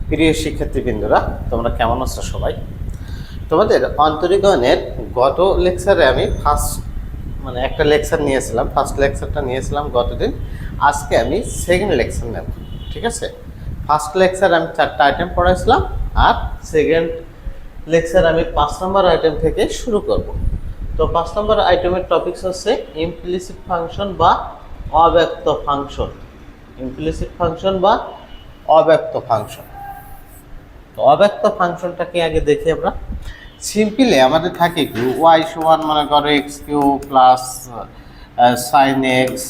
প্রিয় শিক্ষার্থীবৃন্দরা, তোমরা কেমন আছো সবাই? তোমাদের অন্তরীকরণের গত লেকচারে আমি একটা লেকচার নিয়েছিলাম। ফার্স্ট লেকচারটা নিয়েছিলাম গতদিন। আজকে আমি সেকেন্ড লেকচার নেব, ঠিক আছে? ফার্স্ট লেকচার আমি 4টা আইটেম পড়াইছিলাম, আর সেকেন্ড লেকচার আমি 5 নম্বর আইটেম থেকে শুরু করব। তো 5 নম্বর আইটেমের টপিকস হচ্ছে ইমপ্লিসিট ফাংশন বা অব্যক্ত ফাংশন। ইমপ্লিসিট ফাংশন বা অব্যক্ত ফাংশন। তো অব্যক্ত ফাংশনটাকে আগে দেখি আমরা। সিম্পলি আমাদের থাকে কি, ওয়াই সমান মনে করো X Q plus sine X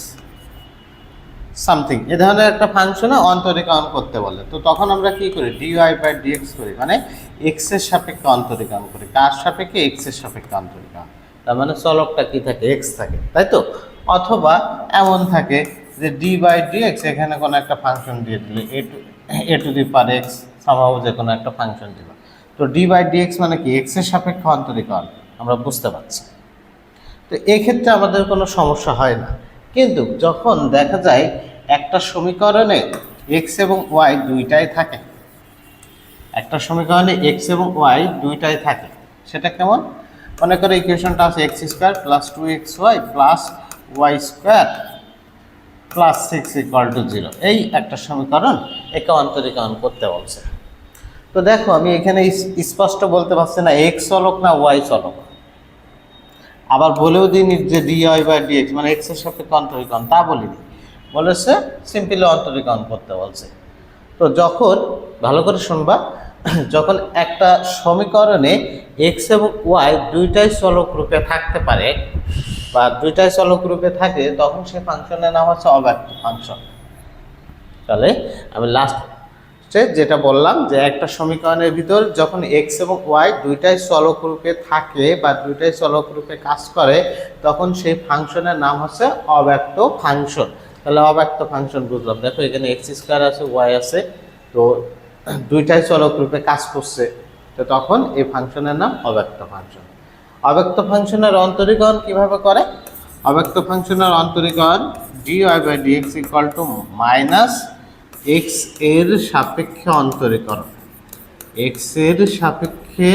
something, এ ধরনের একটা ফাংশনে অন্তরীকরণ করতে বলে। তো তখন আমরা কি করি, ডিওয়াই বাই ডিএক্স করি, মানে এক্স এর সাপেক্ষে অন্তরীকরণ করি। কার সাপেক্ষে? এক্স এর সাপেক্ষে অন্তরীকরণ। তার মানে চলকটা কি থাকে? এক্স থাকে, তাই তো? অথবা এমন থাকে যে ডি বাই ডিএক্স, এখানে কোনো একটা ফাংশন দিয়ে দিলে এ টু দি পাওয়ার এক্স, সম্ভব যে কোনো একটা ফাংশন দিল। তো ডি বাই ডিএক্স মানে কি? এক্স এর সাপেক্ষে অন্তরীকরণ, আমরা বুঝতে পারছি। তো এক্ষেত্রে আমাদের কোনো সমস্যা হয় না। কিন্তু যখন দেখা যায় একটা সমীকরণে এক্স এবং ওয়াই দুইটাই থাকে, একটা সমীকরণে এক্স এবং ওয়াই দুইটাই থাকে, সেটা কেমন? মনে করো ইকুয়েশনটা আছে x square plus 2xy plus y square plus 6 = 0। এই একটা সমীকরণ, একে অন্তরীকরণ করতে বলছে। তো দেখো আমি এখানে স্পষ্ট বলতে পারছি না এক্স চলক না ওয়াই চলক। আবার বলেও দিইনি যে ডিওয়াই বাই ডিএক্স মানে এক্স এর সাপেক্ষে অন্তরীকরণ, তা বলিনি। বলেছে সিম্পলি অন্তরীকরণ করতে বলছে। তো যখন, ভালো করে শুনবা, যখন একটা সমীকরণে এক্স এবং ওয়াই দুইটাই চলক রূপে থাকতে পারে বা দুইটাই চলক রূপে থাকে, তখন সেই ফাংশনের নাম হচ্ছে অব্যক্ত ফাংশন। তাহলে আমি লাস্টে যেটা বললাম যে একটা সমীকরণের ভিতর যখন এক্স এবং ওয়াই দুইটাই চলক রূপে থাকে বা দুইটাই চলক রূপে কাজ করে, তখন সেই ফাংশনের নাম হচ্ছে অব্যক্ত ফাংশন। তাহলে অব্যক্ত ফাংশন বুঝলাম। দেখো এখানে এক্স স্কোয়ার আছে, ওয়াই আছে, তো দুইটাই চলক রূপে কাজ করছে, তো তখন এই ফাংশনের নাম অব্যক্ত ফাংশন। অব্যক্ত ফাংশনের অন্তরীকরণ কিভাবে করে? অব্যক্ত ফাংশনের অন্তরীকরণ DY by dx equal to minus x এর সাপেক্ষে অন্তরীকরণ, এক্স এর সাপেক্ষে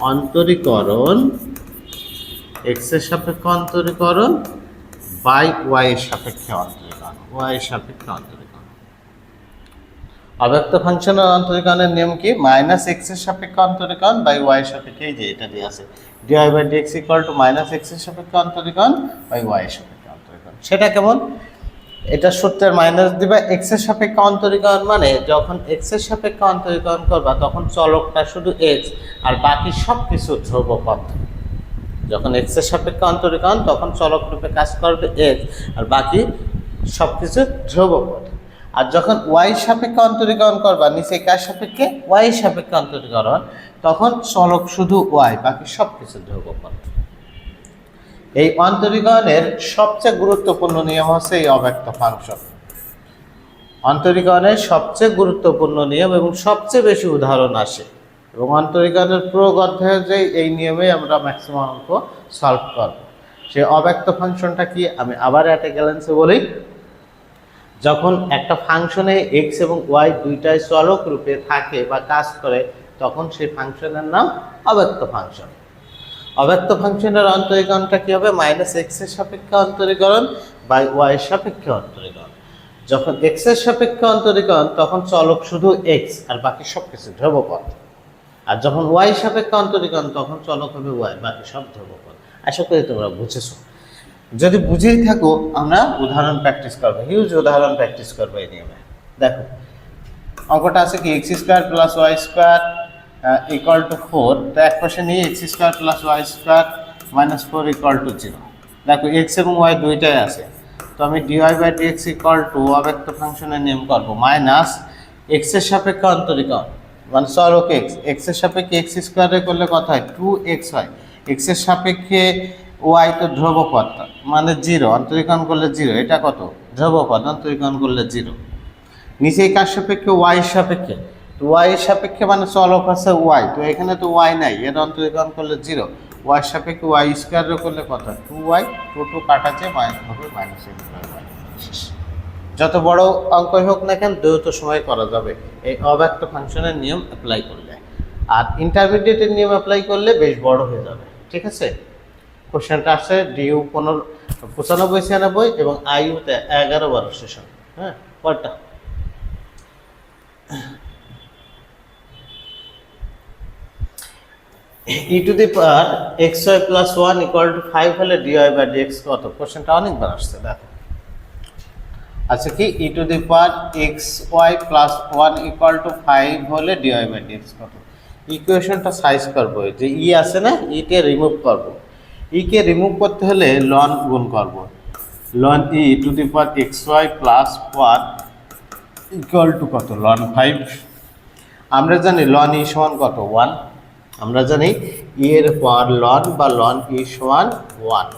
অন্তরীকরণ, এক্স এর সাপেক্ষে অন্তরীকরণ বাই ওয়াই এর সাপেক্ষে অন্তরীকরণ, ওয়াই এর সাপেক্ষে অন্তরীকরণ। অব্যক্ত ফাংশনের অন্তরীকরণের নিয়ম কি? মাইনাস এক্স এর সাপেক্ষে অন্তরীকরণ বাই ওয়াই এর সাপেক্ষে, এই যে এটা দিয়ে আছে dy by dx equal to minus x এর সাপেক্ষে অন্তরীকরণ বাই ওয়াই এর সাপেক্ষে অন্তরীকরণ। সেটা কেমন? এটা সূত্রের মাইনাস দিবা, এক্স এর সাপেক্ষে অন্তরীকরণ মানে যখন এক্স এর সাপেক্ষে অন্তরীকরণ করবা তখন চলকটা শুধু এক্স আর বাকি সব কিছু ধ্রুবপদ। যখন এক্স এর সাপেক্ষে অন্তরীকরণ তখন চলক রূপে কাজ করবে এক্স আর বাকি সব কিছু ধ্রুবপদ। আর যখন ওয়াই সাপেক্ষে অন্তরীকরণ করবা, নিচে কার সাপেক্ষে? ওয়াই সাপেক্ষে অন্তরীকরণ, তখন চলক শুধু ওয়াই, বাকি সব কিছু ধ্রুবপদ। এই অন্তরীকরণের সবচেয়ে গুরুত্বপূর্ণ নিয়ম হচ্ছে এই অব্যক্ত ফাংশন। অন্তরীকরণের সবচেয়ে গুরুত্বপূর্ণ নিয়ম এবং সবচেয়ে বেশি উদাহরণ আসে, এবং অন্তরীকরণের প্রয়োগ অধ্যায়ে যে এই নিয়মে আমরা ম্যাক্সিমাম অঙ্ক সলভ করব। সেই অব্যক্ত ফাংশনটা কি আমি আবার একটা গ্যালেন্সে বলি। যখন একটা ফাংশনে এক্স এবং ওয়াই দুইটাই চলক রূপে থাকে বা কাজ করে, তখন সেই ফাংশনের নাম অব্যক্ত ফাংশন। অব্যক্ত ফাংশনের অন্তরীকরণটা কি হবে? মাইনাস এক্স এর সাপেক্ষে অন্তরীকরণ বাই ওয়াই এর সাপেক্ষে অন্তরীকরণ। যখন এক্স এর সাপেক্ষে অন্তরীকরণ তখন চলক শুধু এক্স আর বাকি সব কিছু ধ্রুবপদ। আর যখন ওয়াই সাপেক্ষে অন্তরীকরণ তখন চলক হবে ওয়াই, বাকি সব ধ্রুবপদ। আশা করি তোমরা বুঝেছো। যদি বুঝেই থাকো, আমরা উদাহরণ প্র্যাকটিস করবো, হিউজ উদাহরণ প্র্যাকটিস করবো এই নিয়মে। দেখো অঙ্কটা আছে কি, x square plus y square equal to 4। তো এক পাশে নিয়ে x square plus y square minus 4 equal to 0। দেখো এক্স এবং ওয়াই দুইটাই আছে, তো আমি dy by dx equal to অব্যক্ত ফাংশনের নিয়ম করবো মাইনাস এক্স এর সাপেক্ষে অন্তরীকরণ মানে চলক এক্স, এক্স এর সাপেক্ষে এক্স স্কোয়ারে করলে কত হয়? 2x হয়। এক্স এর সাপেক্ষে ওয়াই তো ধ্রুবপদ মানে 0, অন্তরীকরণ করলে 0, এটা কত? ধ্রুবপদ, অন্তরীকরণ করলে 0। নিচে কার সাপেক্ষে? ওয়াই সাপেক্ষে। তো ওয়াই সাপেক্ষে মানে চলক আছে ওয়াই, তো এখানে তো ওয়াই নাই, এর অন্তরীকরণ করলে 0। ওয়াই সাপেক্ষে ওয়াই স্কোয়ারে করলে কত? 2y, 2 কাটা যায় মাইনাস হবে, মাইনাস যত বড় অঙ্কই হোক না কেন দ্রুত সময় করা যাবে এই অব্যক্ত ফাংশনের নিয়ম অ্যাপ্লাই করলে। আর ইন্টারমিডিয়েটের নিয়ম অ্যাপ্লাই করলে বেশ বড় হয়ে যাবে। ঠিক আছে, কোশ্চেনটা আসছে ডিইউ 95 96 এবং আইইউতে 11 12 সেশন। হ্যাঁ, কয়টা e to the power xy plus 1 equal two 5 হলে dy বাই dx কত? কোশ্চেনটা অনেকবার আসছে, দেখো। আচ্ছা কি e to the power xy plus 1 equal two 5 হলে dy বাই dx কত? ইকুয়েশনটা সাইজ করব, যে ই আছে না, ই কে রিমুভ করব। ই কে রিমুভ করতে হলে লন গুণ করব। Ln e to the power xy plus 1 equal to কত? লন 5। আমরা জানি লন ই সমান কত? 1। আমরা জানি ই এর পাওয়ার লন বা লন ই সমান 1।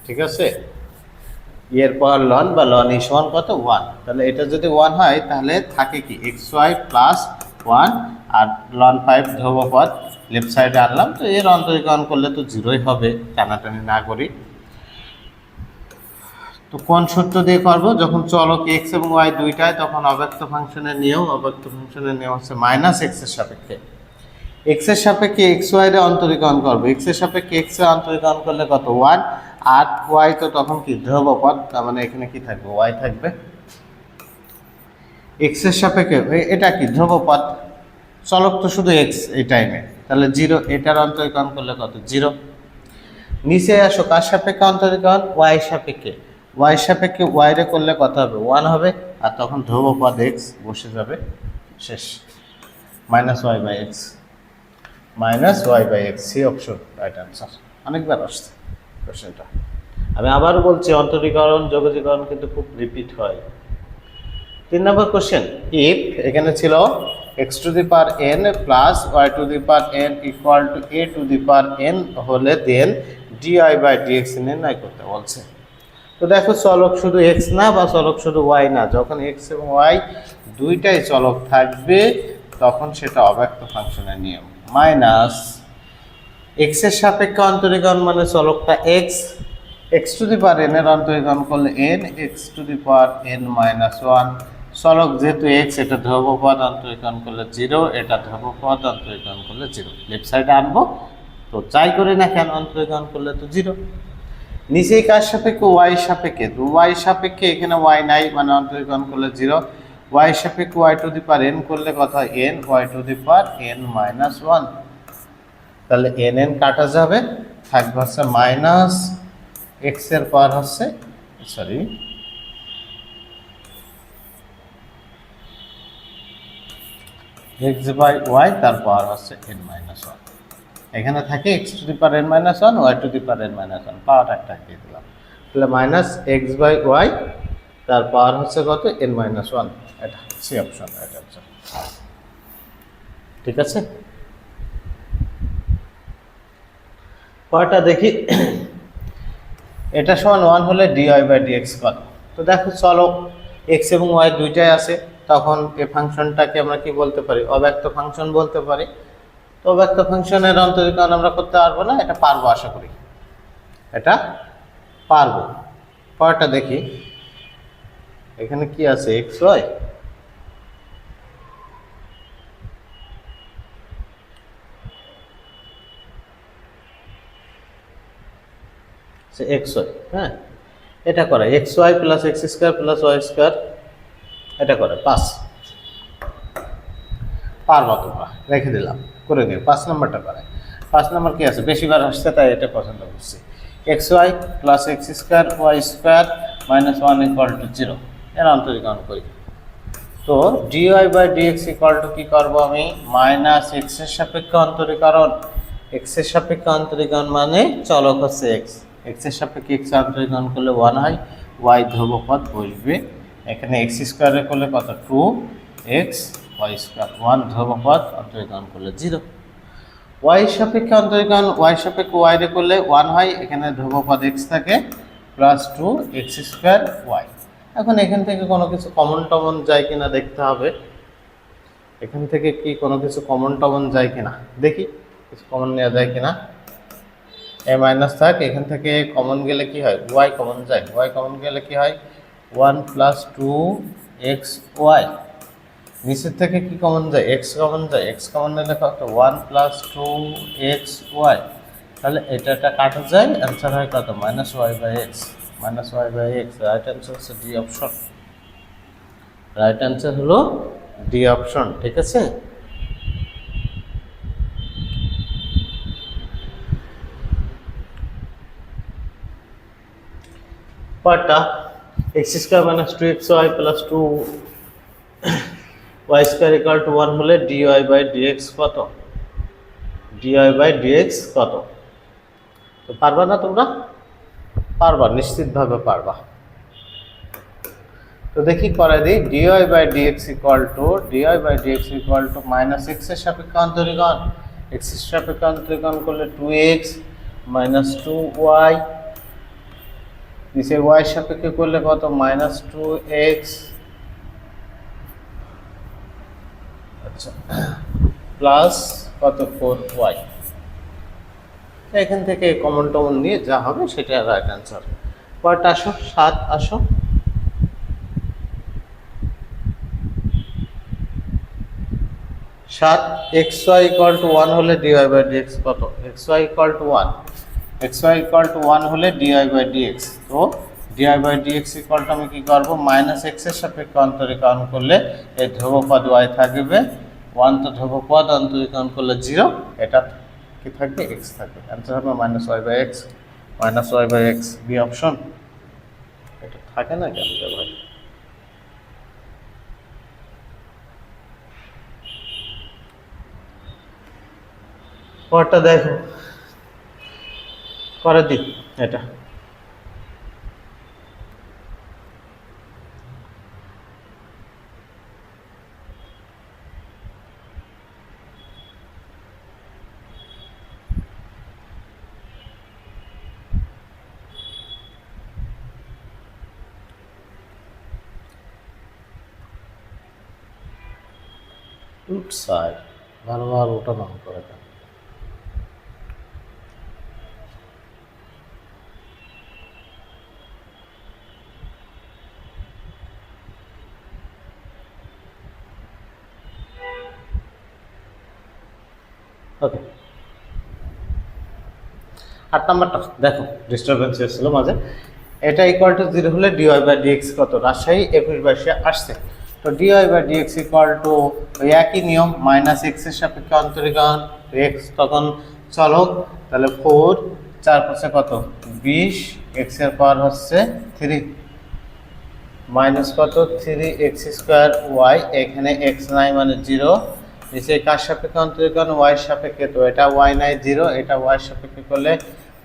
ঠিক আছে, ই এর পাওয়ার লন বা লন ই সমান কত? 1। তাহলে এটা যদি 1 হয় তাহলে থাকে কি xy প্লাস 1 আর লন 5 ধ্রুবপদ লেফট সাইডে আনলাম। তো এর অন্তরীকরণ করলে তো 0ই হবে, টানাটানি না করি। তো কোন সূত্র দিয়ে করব? যখন চলক x এবং y দুইটায়, তখন অব্যক্ত ফাংশনের নিয়ম, অব্যক্ত ফাংশনের নিয়ম হচ্ছে মাইনাস x এর সাপেক্ষে x এর সাপেক্ষে xy এর অন্তরীকরণ করব। x এর সাপেক্ষে x এর অন্তরীকরণ করলে কত? 1। আর y তো তখন কি ধ্রুবপদ, তার মানে এখানে কি থাকবে? y থাকবে। x এর সাপেক্ষে এটা কি ধ্রুবপদ, চলক তো শুধু x এই টাইমে, তাহলে 0। এটার অন্তরীকরণ করলে কত? 0। নিচে আসো, কার সাপেক্ষে অন্তরীকরণ? y সাপেক্ষে। y সাপেক্ষে y রে করলে কত হবে? 1 হবে। আর তখন ধ্রুবপদ x বসে যাবে, শেষ। Minus y by x, minus y by x, C option right answer. অনেকবার আসছে কোশ্চেনটা। আমি আবার বলছি, অন্তরীকরণ যোগজীকরণ কিন্তু খুব রিপিট হয়। 3 নম্বর কোশ্চেন, ইফ এখানে ছিল x two the power n plus y to the power n equal to a two the power n হলে দেন dy বাই dx নির্ণয় করতে বলছে। তো দেখো, চলক শুধু x না বা চলক শুধু y না, যখন x এবং y দুইটাই চলক থাকবে তখন সেটা অব্যক্ত ফাংশনের নিয়ম। মাইনাস x এর সাপেক্ষে অন্তরীকরণ মানে চলকটা x, x two the power n এর অন্তরীকরণ করলে n, x two the power n minus 1। চলক যেহেতু x, এটা ধ্রুবপদ, অন্তরীকরণ করলে 0, এটা ধ্রুবপদ, অন্তরীকরণ করলে 0। লেফট সাইডে আনবো, তো যাই করি না কেন অন্তরীকরণ করলে তো 0। নিচেই কার সাপেক্ষে? y সাপেক্ষে। তো y সাপেক্ষে এখানে y নাই, মানে অন্তরীকরণ করলে 0। y সাপেক্ষে y to the power n করলে কত হয়? n, y to the power n minus 1। তাহলে n n কাটা যাবে, থাকবে হচ্ছে মাইনাস x এর পাওয়ার হচ্ছে, সরি, x বাই y, তার পাওয়ার হচ্ছে n মাইনাস 1। এখানে থাকে x two the power n minus 1, y to the power n minus 1, পাওয়ারটা একটা দিয়ে দিলাম। তাহলে মাইনাস x বাই y, তার পাওয়ার হচ্ছে কত? n minus 1। এটা সি অপশন, এটা হচ্ছে। ঠিক আছে, পরেরটা দেখি। এটা সমান 1 হলে dy বাই dx কত? তো দেখো, চলক x এবং y দুইটাই আছে, তখন এই ফাংশনটাকে আমরা কি বলতে পারি? অব্যক্ত ফাংশন বলতে পারি। তো অব্যক্ত ফাংশনের অন্তরীকরণ আমরা করতে পারবো না, এটা পারবো, আশা করি এটা পারবো। পরেরটা দেখি, এখানে কি আছে? xy, xy, হ্যাঁ, এটা করে xy plus x square plus y square, এটা করে 5। পারবো তোমরা, রেখে দিলাম, করে নিও। 5 নম্বরটা করে। 5 নম্বর কি আছে? বেশিবার আসছে তাই এটা পছন্দ করছি। xy plus x square y square minus 1 equal to 0, এর অন্তরীকরণ করি। তো dy by dx equal to কি করবো আমি? মাইনাস x এর সাপেক্ষে অন্তরীকরণ। x এর সাপেক্ষে অন্তরীকরণ মানে চলক হচ্ছে x, x এর সাপেক্ষে x অন্তরীকরণ করলে 1 হয়, y ধ্রুবপদ বসবে। এখানে x স্কোয়ারে করলে কত? 2x, y স্কোয়ার 1 ধ্রুবপদ, অন্তরীকরণ করলে 0। y সাপেক্ষে অন্তরীকরণ, y সাপেক্ষে y রে করলে 1 হয়, এখানে ধ্রুবপদ x থাকে, প্লাস 2x স্কোয়ার y। এখন এখান থেকে কোনো কিছু কমন টমন যায় কিনা দেখতে হবে। এখান থেকে কি কোনো কিছু কমন টমন যায় কিনা দেখি, কিছু কমন নেওয়া যায় কিনা। এ মাইনাস থাক, এখান থেকে কমন গেলে কি হয়? y কমন যায়, y কমন গেলে কি হয়? One plus two X Y, নিচের থেকে কি কমন যায়, এক্স কমন যায়, এক্স কমন নিলে কত one plus two X Y, তাহলে এটা কাটা যায়, অ্যান্সার হয় কত minus Y by x, minus Y by X. Right answer হচ্ছে ডি অপশন, রাইট অ্যান্সার হলো ডি অপশন। ঠিক আছে, পরটা X square minus two X Y plus two Y square equal two one হলে ডিওয়াই বাই ডিএক্স কত, dy by dx কত? তো পারবা না তোমরা? পারবা, নিশ্চিতভাবে পারবা। তো দেখি করে দিই, dy by dx equal to minus এক্সের সাপেক্ষে অন্তরীকরণ, এক্সের সাপেক্ষে অন্তরীকরণ করলে two x minus two y, নিচে ওয়াই সাপেক্ষে করলে কত মাইনাস টু এক্স, আচ্ছা প্লাস কত ফোর ওয়াই। এখান থেকে কমন টমন নিয়ে যা হবে সেটা রাইট অ্যান্সার। পরটা আসো, 7 আসো, 7 এক্স ওয়াই ইকুয়াল টু 1 হলে ডিওয়াই বাই ডিএক্স কত, x y equal to 1, x y equal to 1 হলে ডিওয়াই বাই ডিএক্স। তো dy by dx equal to আমি কী করবো, মাইনাস এক্সের সাপেক্ষে অন্তরীকরণ করলে এই ধ্রুবপদ ওয়াই থাকবে 1, তো ধ্রুবপদ অন্তরীকরণ করলে 0, এটা কি থাকবে এক্স থাকবে, অ্যান্সার হবে minus Y by x, minus Y by x B option. এটা থাকে না কেন ভাই? পরটা দেখো করে দিই এটা, সাইড বারবার ওটা নাম করে দেন। ওকে, 8 নাম্বারটা দেখো, ডিস্টারবেন্স এসেছিল মাঝে। এটা ইকুয়াল টু 0 হলে ডিওয়াই বাই ডিএক্স কত, রাজশাহী 21/22 আসছে। তো dy by dx equal to ওই একই নিয়ম, মাইনাস এক্সের সাপেক্ষে অন্তরীকরণ, এক্স তখন চলক, তাহলে 4 4 পাশে কত 20, এক্সের পাওয়ার হচ্ছে 3, মাইনাস কত 3 এক্স স্কোয়ার ওয়াই, এখানে এক্স নাই মানে 0, নিচে কার সাপেক্ষে অন্তরীকরণ ওয়াই সাপেক্ষে, তো এটা ওয়াই নাই 0, এটা ওয়াই সাপেক্ষে করলে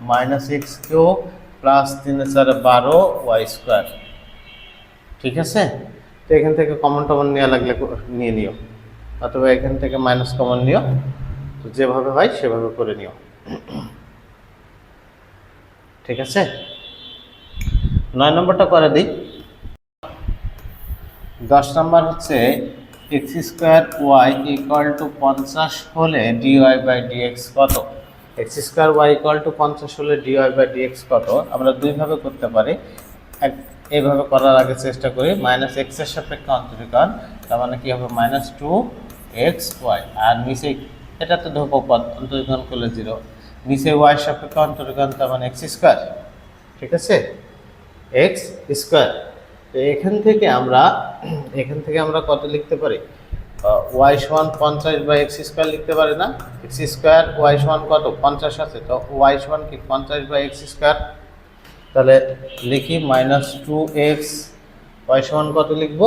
minus x cube plus 3 4 12 y square. ঠিক আছে, তো এখান থেকে কমন টমন নেওয়া লাগলে নিয়ে নিও, অথবা এখান থেকে মাইনাস কমন নিও, তো যেভাবে হয় সেভাবে করে নিও। ঠিক আছে, 9 নম্বরটা করে দিই। 10 নম্বর হচ্ছে x square y equal to 50 হলে ডিওয়াই বাই ডিএক্স কত, x square y equal to 50 হলে ডিওয়াই বাই ডিএক্স কত? আমরা দুইভাবে করতে পারি, এইভাবে করার আগে চেষ্টা করি মাইনাস এক্সের সাপেক্ষে অন্তরীকরণ, তার মানে কি হবে মাইনাস 2x ওয়াই, আর নিচে এটা তো ধ্রুবপদ অন্তরীকরণ করলে 0, নিচে ওয়াই সাপেক্ষে অন্তরীকরণ, তার মানে এক্স স্কোয়ার। ঠিক আছে, এক্স স্কোয়ার। তো এখান থেকে আমরা কত লিখতে পারি, ওয়াই সমান 50 বাই এক্স স্কোয়ার লিখতে পারি না, এক্স স্কোয়ার ওয়াই সমান কত 50 আছে, তো ওয়াই সমান কি 50 বাই এক্স স্কোয়ার, তাহলে লিখি মাইনাস 2x, ওয়াই সমান কত লিখব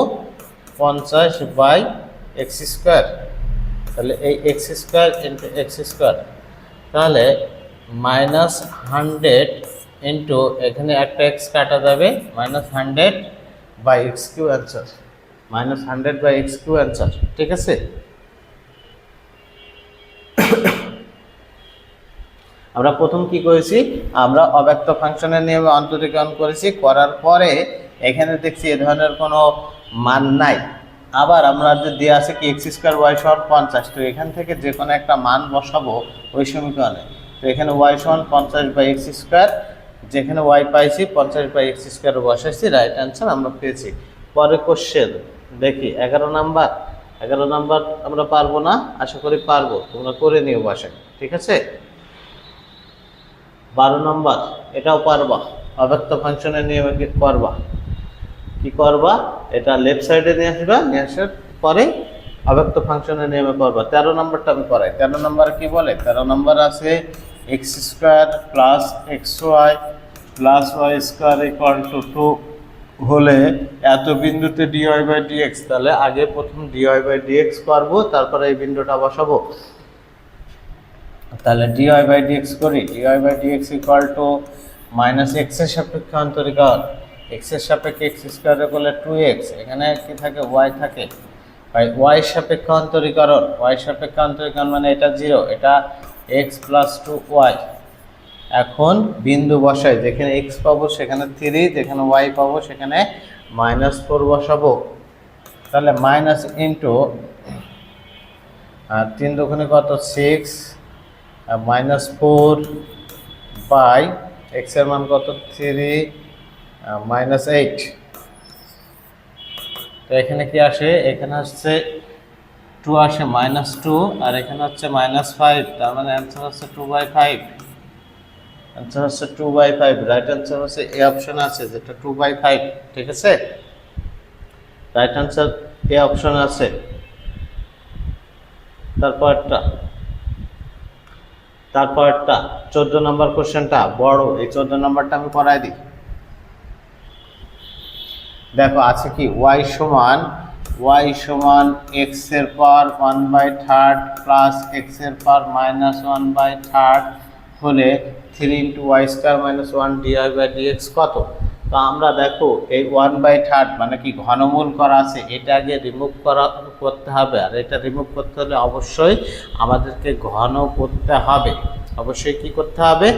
50 বাই এক্স স্কোয়ার, তাহলে এই x square into x square, তাহলে মাইনাস 100 ইন্টু এখানে একটা এক্স কাটা যাবে, minus 100 by x cube answer, minus 100 by x cube answer. ঠিক আছে, আমরা প্রথম কি করেছি, আমরা অব্যক্ত ফাংশনের নিয়মে অন্তরীকরণ করেছি, করার পরে এখানে দেখছি এ ধরনের কোনো মান নাই, আবার আমরা যে দিয়ে আছে কি এক্স স্কোয়ার ওয়াই সমান 50, তো এখান থেকে যে কোনো একটা মান বসাবো ওই সমীকরণে, তো এখানে ওয়াই সমান 50 বাই এক্স স্কোয়ার যেখানে ওয়াই পাইছি 50/x² বসাইছি, রাইট অ্যান্সার আমরা পেয়েছি। পরে কোশ্চেন দেখি 11 নাম্বার আমরা পারবো না, আশা করি পারবো, তোমরা করে নিও বাসায়, ঠিক আছে। 12 নম্বর, এটাও পারবা, অব্যক্ত ফাংশনের নিয়মে করবা। কি করবা, এটা লেফট সাইডে নিয়ে আসবা, নিয়ে আসার পরে অব্যক্ত ফাংশনের নিয়মে করবা। 13 নম্বরটা আমি করাই। 13 নম্বর কি বলে, 13 নম্বর আছে x² + xy + y² = 2 হলে এত বিন্দুতে dy/dx, তাহলে আগে প্রথম dy/dx করবো, তারপরে এই বিন্দুটা বসাবো। তাহলে dy/dx করি, dy/dx = -x এর সাপেক্ষে অন্তরীকরণ, x এর সাপেক্ষে x² করলে 2x, এখানে কি থাকে y থাকে, y এর সাপেক্ষে অন্তরীকরণ, y এর সাপেক্ষে অন্তরীকরণ মানে এটা 0, এটা x + 2y। এখন বিন্দু বসাই, যেখানে x পাবো সেখানে 3, যেখানে y পাবো সেখানে -4 বসাবো। তাহলে মাইনাস ইন্টু 3 দুগুণে কত 6, -4 বাই x এর মান কত 3 -8। তো এখানে কি আসে, এখানে হচ্ছে 2 আসে -2, আর এখানে হচ্ছে -5, তার মানে অ্যান্সার হচ্ছে 2/5। অ্যান্সার হচ্ছে 2/5, রাইট অ্যান্সার হচ্ছে এ অপশন আছে যেটা 2/5, ঠিক আছে। রাইট অ্যান্সার এ অপশন আছে। তারপরটা 14 নম্বর কোশ্চেনটা বড়, এই 14 নম্বরটা আমি করাই দিই। দেখো আছে কি, y সমান x এর পাওয়ার 1/3 প্লাস x এর পাওয়ার -1/3 হলে 3 × y² - 1 dy/dx কত। তো আমরা দেখো এই 1/3 মানে কি ঘনমূল করা আছে, এটা আগে রিমুভ করতে হবে, আর এটা রিমুভ করতে হলে অবশ্যই আমাদেরকে ঘন করতে হবে। অবশ্যই কি করতে হবে,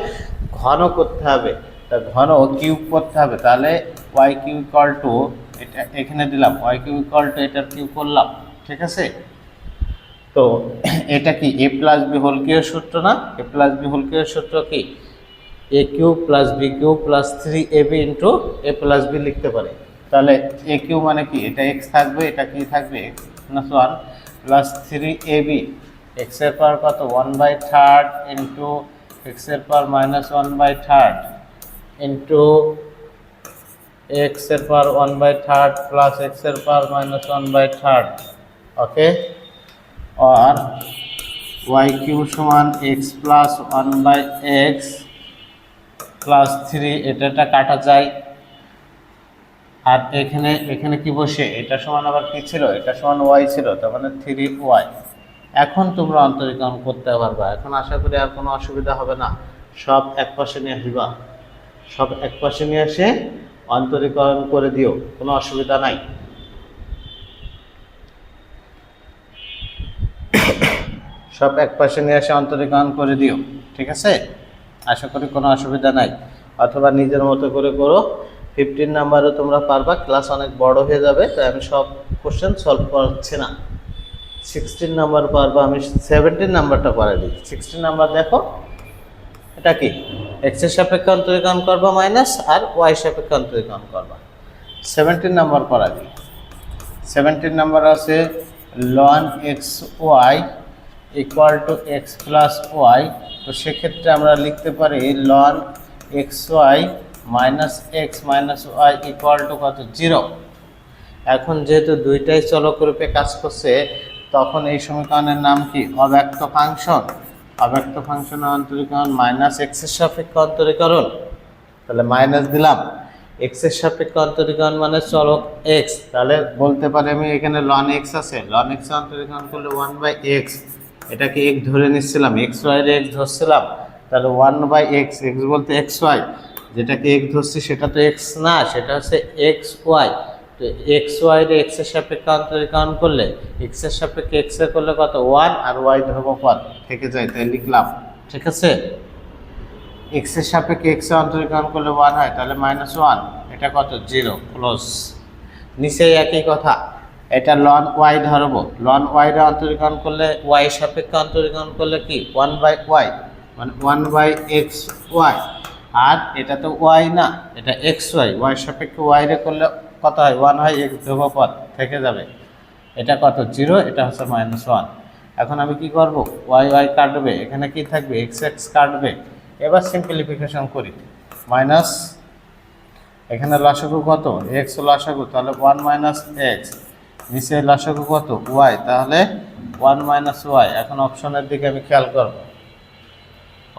ঘন করতে হবে। তা ঘন কিউব করতে হবে, তাহলে y³ এটা এখানে দিলাম, y³ এটার কিউব করলাম, ঠিক আছে। তো এটা কি a + b হোল কিউবের সূত্র না, a + b হোল কিউবের সূত্র কি a³ + b³ + 3ab × a + b লিখতে পারি। তাহলে a³ মানে কি, এটা x থাকবে, এটা কি থাকবে x - 1 + 3ab, x এর পাওয়ার কত 1/3 × x এর পাওয়ার -1/3 x এর পাওয়ার 1/3 প্লাস x এর পাওয়ার -1/3, ওকে। আর y³ সমান x + 1/x + 3, এটা কাটা যায়। আর এখানে কি বসে, এটা সমান আবার কি ছিল, এটা সমান y ছিল, তার মানে 3y। এখন তোমরা অন্তরীকরণ করতে পারবা, এখন আশা করি আর কোনো অসুবিধা হবে না। সব একপাশে নিয়ে আসবা, সব একপাশে নিয়ে এসে অন্তরীকরণ করে দিও, কোনো অসুবিধা নাই। সব একপাশে নিয়ে এসে অন্তরীকরণ করে দিও, ঠিক আছে। আশা করি কোনো অসুবিধা নাই, অথবা নিজের মতো করে করো। 15 নাম্বারও তোমরা পারবা, ক্লাস অনেক বড় হয়ে যাবে, তাই আমি সব কোশ্চেন সলভ করছি না। 16 নাম্বার পারবা, আমি 17 নাম্বারটা করে দিই। 16 নাম্বার দেখো, এটা কি x এর সাপেক্ষে অন্তরীকরণ করবা মাইনাস, আর y সাপেক্ষে অন্তরীকরণ করবা। 17 নাম্বার করা দিই। 17 নাম্বার আছে ln xy = x + y। তো সেক্ষেত্রে আমরা লিখতে পারি ln xy - x - y = কত 0। এখন যেহেতু দুইটাই চলক রূপে কাজ করছে, তখন এই সমীকরণের নাম কি, অব্যক্ত ফাংশন। অব্যক্ত ফাংশনের অন্তরীকরণ -x এর সাপেক্ষে অন্তরীকরণ, তাহলে মাইনাস দিলাম। x এর সাপেক্ষে অন্তরীকরণ মানে চলক x, তাহলে বলতে পারি আমি এখানে ln x আছে, ln x এর অন্তরীকরণ করলে 1/x, এটাকে x ধরে নিচ্ছিলাম, xy এর x ধরছিলাম, তাহলে 1/x, x বলতে xy, যেটাকে x ধরছি সেটা তো x না, সেটা হচ্ছে xy। তো xy এর x এর সাপেক্ষে অন্তরীকরণ করলে, x এর সাপেক্ষে x এর করলে কত 1, আর y ধরবো পদ থেকে যায়, তাই লিখলাম, ঠিক আছে। x এর সাপেক্ষে x এর অন্তরীকরণ করলে 1 হয়, তাহলে -1, এটা কত 0, ক্লোজ। নিচে একই কথা, এটা ln y ধরবো, ln y এর অন্তরীকরণ করলে, y এর সাপেক্ষে অন্তরীকরণ করলে কি 1/y, মানে 1/xy। আর এটা তো ওয়াই না, এটা এক্স ওয়াই, ওয়াই সাপেক্ষে ওয়াই রে করলে কত হয় 1 হয়, এক্স ধ্রুবপদ থেকে যাবে। এটা কত 0, এটা হচ্ছে -1। এখন আমি কি করব, ওয়াই ওয়াই কাটবে, এখানে কি থাকবে এক্স এক্স কাটবে। এবার সিম্পলিফিকেশন করি, মাইনাস এখানে লসাগু কত এক্স লসাগু, তাহলে 1 মাইনাস এক্স, নিচে লসাগু কত ওয়াই, তাহলে 1 মাইনাস ওয়াই। এখন অপশনের দিকে আমি খেয়াল করব,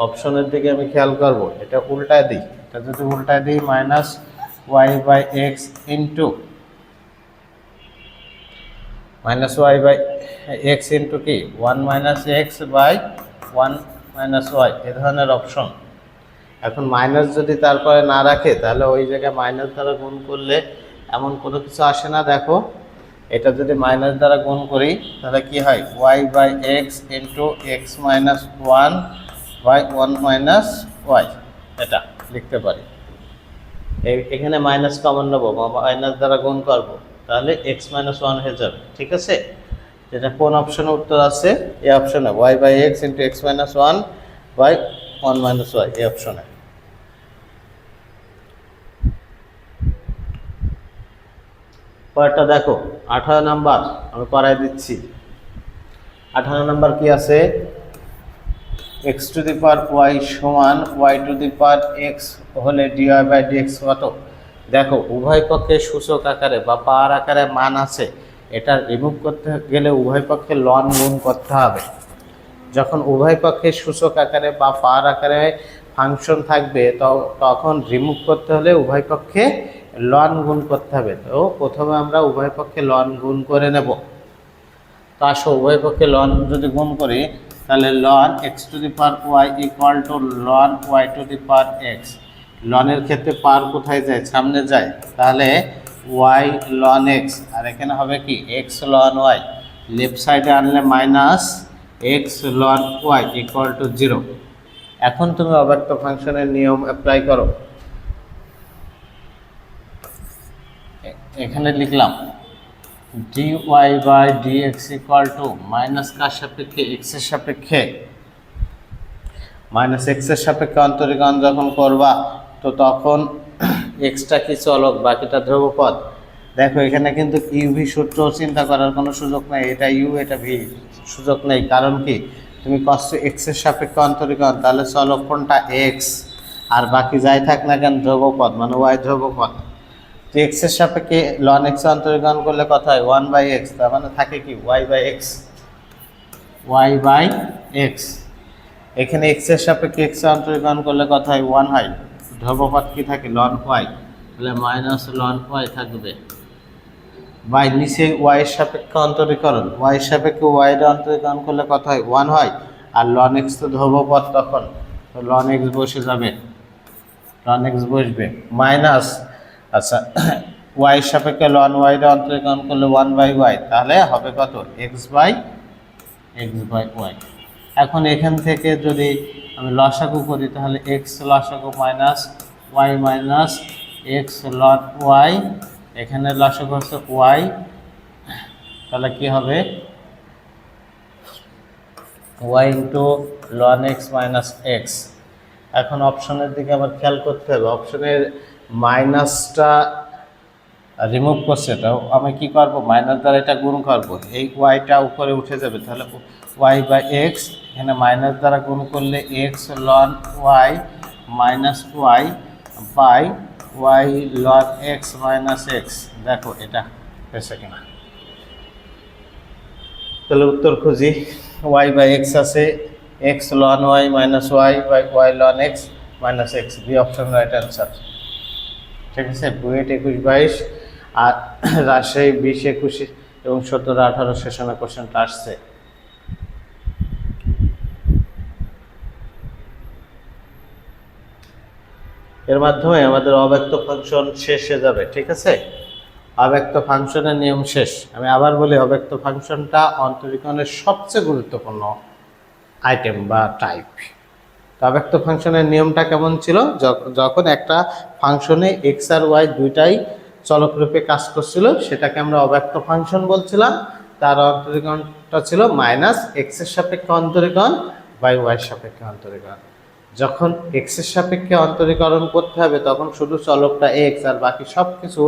অপশনের দিকে আমি খেয়াল করব, এটা উল্টায় দিই, এটা যদি উল্টায় দিই minus Y by x into minus Y by x into কি 1 minus X by 1 minus Y, এ ধরনের অপশন। এখন মাইনাস যদি তারপরে না রাখে তাহলে ওই জায়গায় মাইনাস দ্বারা গুণ করলে এমন কোনো কিছু আসে না। দেখো এটা যদি মাইনাস দ্বারা গুণ করি তাহলে কি হয় y by x into x minus 1 by 1 minus y, এটা লিখতে পারি। এখানে মাইনাস কমন নেবো, মাইনাস দ্বারা গুণ করবো, তাহলে এক্স মাইনাস 1 হয়ে যাবে। ঠিক আছে, যেটা কোন অপশনে উত্তর আছে, এই অপশনে y by x into x minus 1 by 1 minus y, এই অপশনে। পরেরটা দেখো 18 নাম্বার, আমি করাই দিচ্ছি। 18 নাম্বার কি আছে, X to the power Y সমান Y to the power X হলে ডিওয়াই বাই ডিএক্স কত। দেখো উভয় পক্ষে সূচক আকারে বা পাওয়ার আকারে মান আছে, এটা রিমুভ করতে গেলে উভয় পক্ষে লন গুণ করতে হবে। যখন উভয় পক্ষে সূচক আকারে বা পাওয়ার আকারে ফাংশন থাকবে তখন রিমুভ করতে হলে উভয় পক্ষে লন গুণ করতে হবে। তো প্রথমে আমরা উভয় পক্ষে লন গুণ করে নেব। তো আসো উভয় পক্ষে লন যদি গুণ করি তাহলে ln X to the power Y equal to ln Y to the power X. লনের ক্ষেত্রে পাওয়ার কোথায় যায়, সামনে যায়, তাহলে ওয়াই লন এক্স, আর এখানে হবে কি এক্স লন ওয়াই, লেফট সাইডে আনলে minus x ln y equal to 0। এখন তুমি অব্যক্ত ফাংশনের নিয়ম অ্যাপ্লাই করো। এখানে লিখলাম dy by dx equal to minus কার সাপেক্ষে, এক্স এর সাপেক্ষে, মাইনাস এক্স এর সাপেক্ষে অন্তরীকরণ যখন করবা তো তখন এক্সটা কি চলক, বাকিটা ধ্রুবপদ। দেখো এখানে কিন্তু ইউভি সূত্র চিন্তা করার কোনো সুযোগ নেই, এটা ইউ এটা ভি, সুযোগ নেই। কারণ কি তুমি করছো এক্স এর সাপেক্ষে অন্তরীকরণ, তাহলে চলক কোনটা এক্স, আর বাকি যাই থাক না কেন ধ্রুবপদ, মানে ওয়াই ধ্রুবপদ। তো এক্স এর সাপেক্ষে লন এক্স অন্তরীকরণ করলে কত হয় 1 বাই এক্স, তার মানে থাকে কি y by x, y by x. এখানে এক্স এর সাপেক্ষে এক্স অন্তরীকরণ করলে কত হয় 1 হয়, ধ্রুবপদ কি থাকে লন ওয়াই, তাহলে মাইনাস লন ওয়াই থাকবে বাই নিচে ওয়াই এর সাপেক্ষে অন্তরীকরণ, ওয়াই এর সাপেক্ষে ওয়াই এর অন্তরীকরণ করলে কত হয় 1 হয়, আর লন এক্স তো ধ্রুবপদ তখন, তো লন এক্স বসে যাবে, লন এক্স বসবে মাইনাস, আচ্ছা ওয়াই এর সাপেক্ষে লন ওয়াই এর অন্তরীকরণ করলে 1 বাই ওয়াই, তাহলে হবে কত এক্স বাই ওয়াই। এখন এখান থেকে যদি আমি লসাগু করি তাহলে এক্স লসাগু minus y minus x ln y, এখানে লসাগু হচ্ছে ওয়াই, তাহলে কি হবে y into ln x minus x. এখন অপশনের দিকে আবার খেয়াল করতে হবে, অপশনের মাইনাসটা রিমুভ করছে, তো আমি কি করব মাইনাস দ্বারা এটা গুণ করব, এই ওয়াইটা উপরে উঠে যাবে, তাহলে ওয়াই বাই এক্স, এখানে মাইনাস দ্বারা গুণ করলে x ln y minus Y by y ln x minus x. দেখো এটা হয়েছে কিনা, তাহলে উত্তর খুঁজি। ওয়াই বাই এক্স আছে, x ln y minus Y by y ln x minus x, B option right answer. ঠিক আছে, বুয়েট 21-22 আর রাজশাহী 20-21 এবং 17-18 সেশনে কোশ্চেনটা আসছে। এর মাধ্যমে আমাদের অব্যক্ত ফাংশন শেষ হয়ে যাবে। ঠিক আছে, অব্যক্ত ফাংশনের নিয়ম শেষ। আমি আবার বলি, অব্যক্ত ফাংশনটা অন্তরীকরণের সবচেয়ে গুরুত্বপূর্ণ আইটেম বা টাইপ। অব্যক্ত ফাংশনের নিয়মটা কেমন ছিল, যখন একটা ফাংশনে এক্স আর ওয়াই দুইটাই চলকরূপে কাজ করছিল সেটাকে আমরা অব্যক্ত ফাংশন বলছিলাম। তার অন্তরীকরণটা ছিল মাইনাস এক্স এর সাপেক্ষে অন্তরীকরণ বাই ওয়াই এর সাপেক্ষে অন্তরীকরণ। যখন এক্স এর সাপেক্ষে অন্তরীকরণ করতে হবে তখন শুধু চলকটা এক্স আর বাকি সব কিছু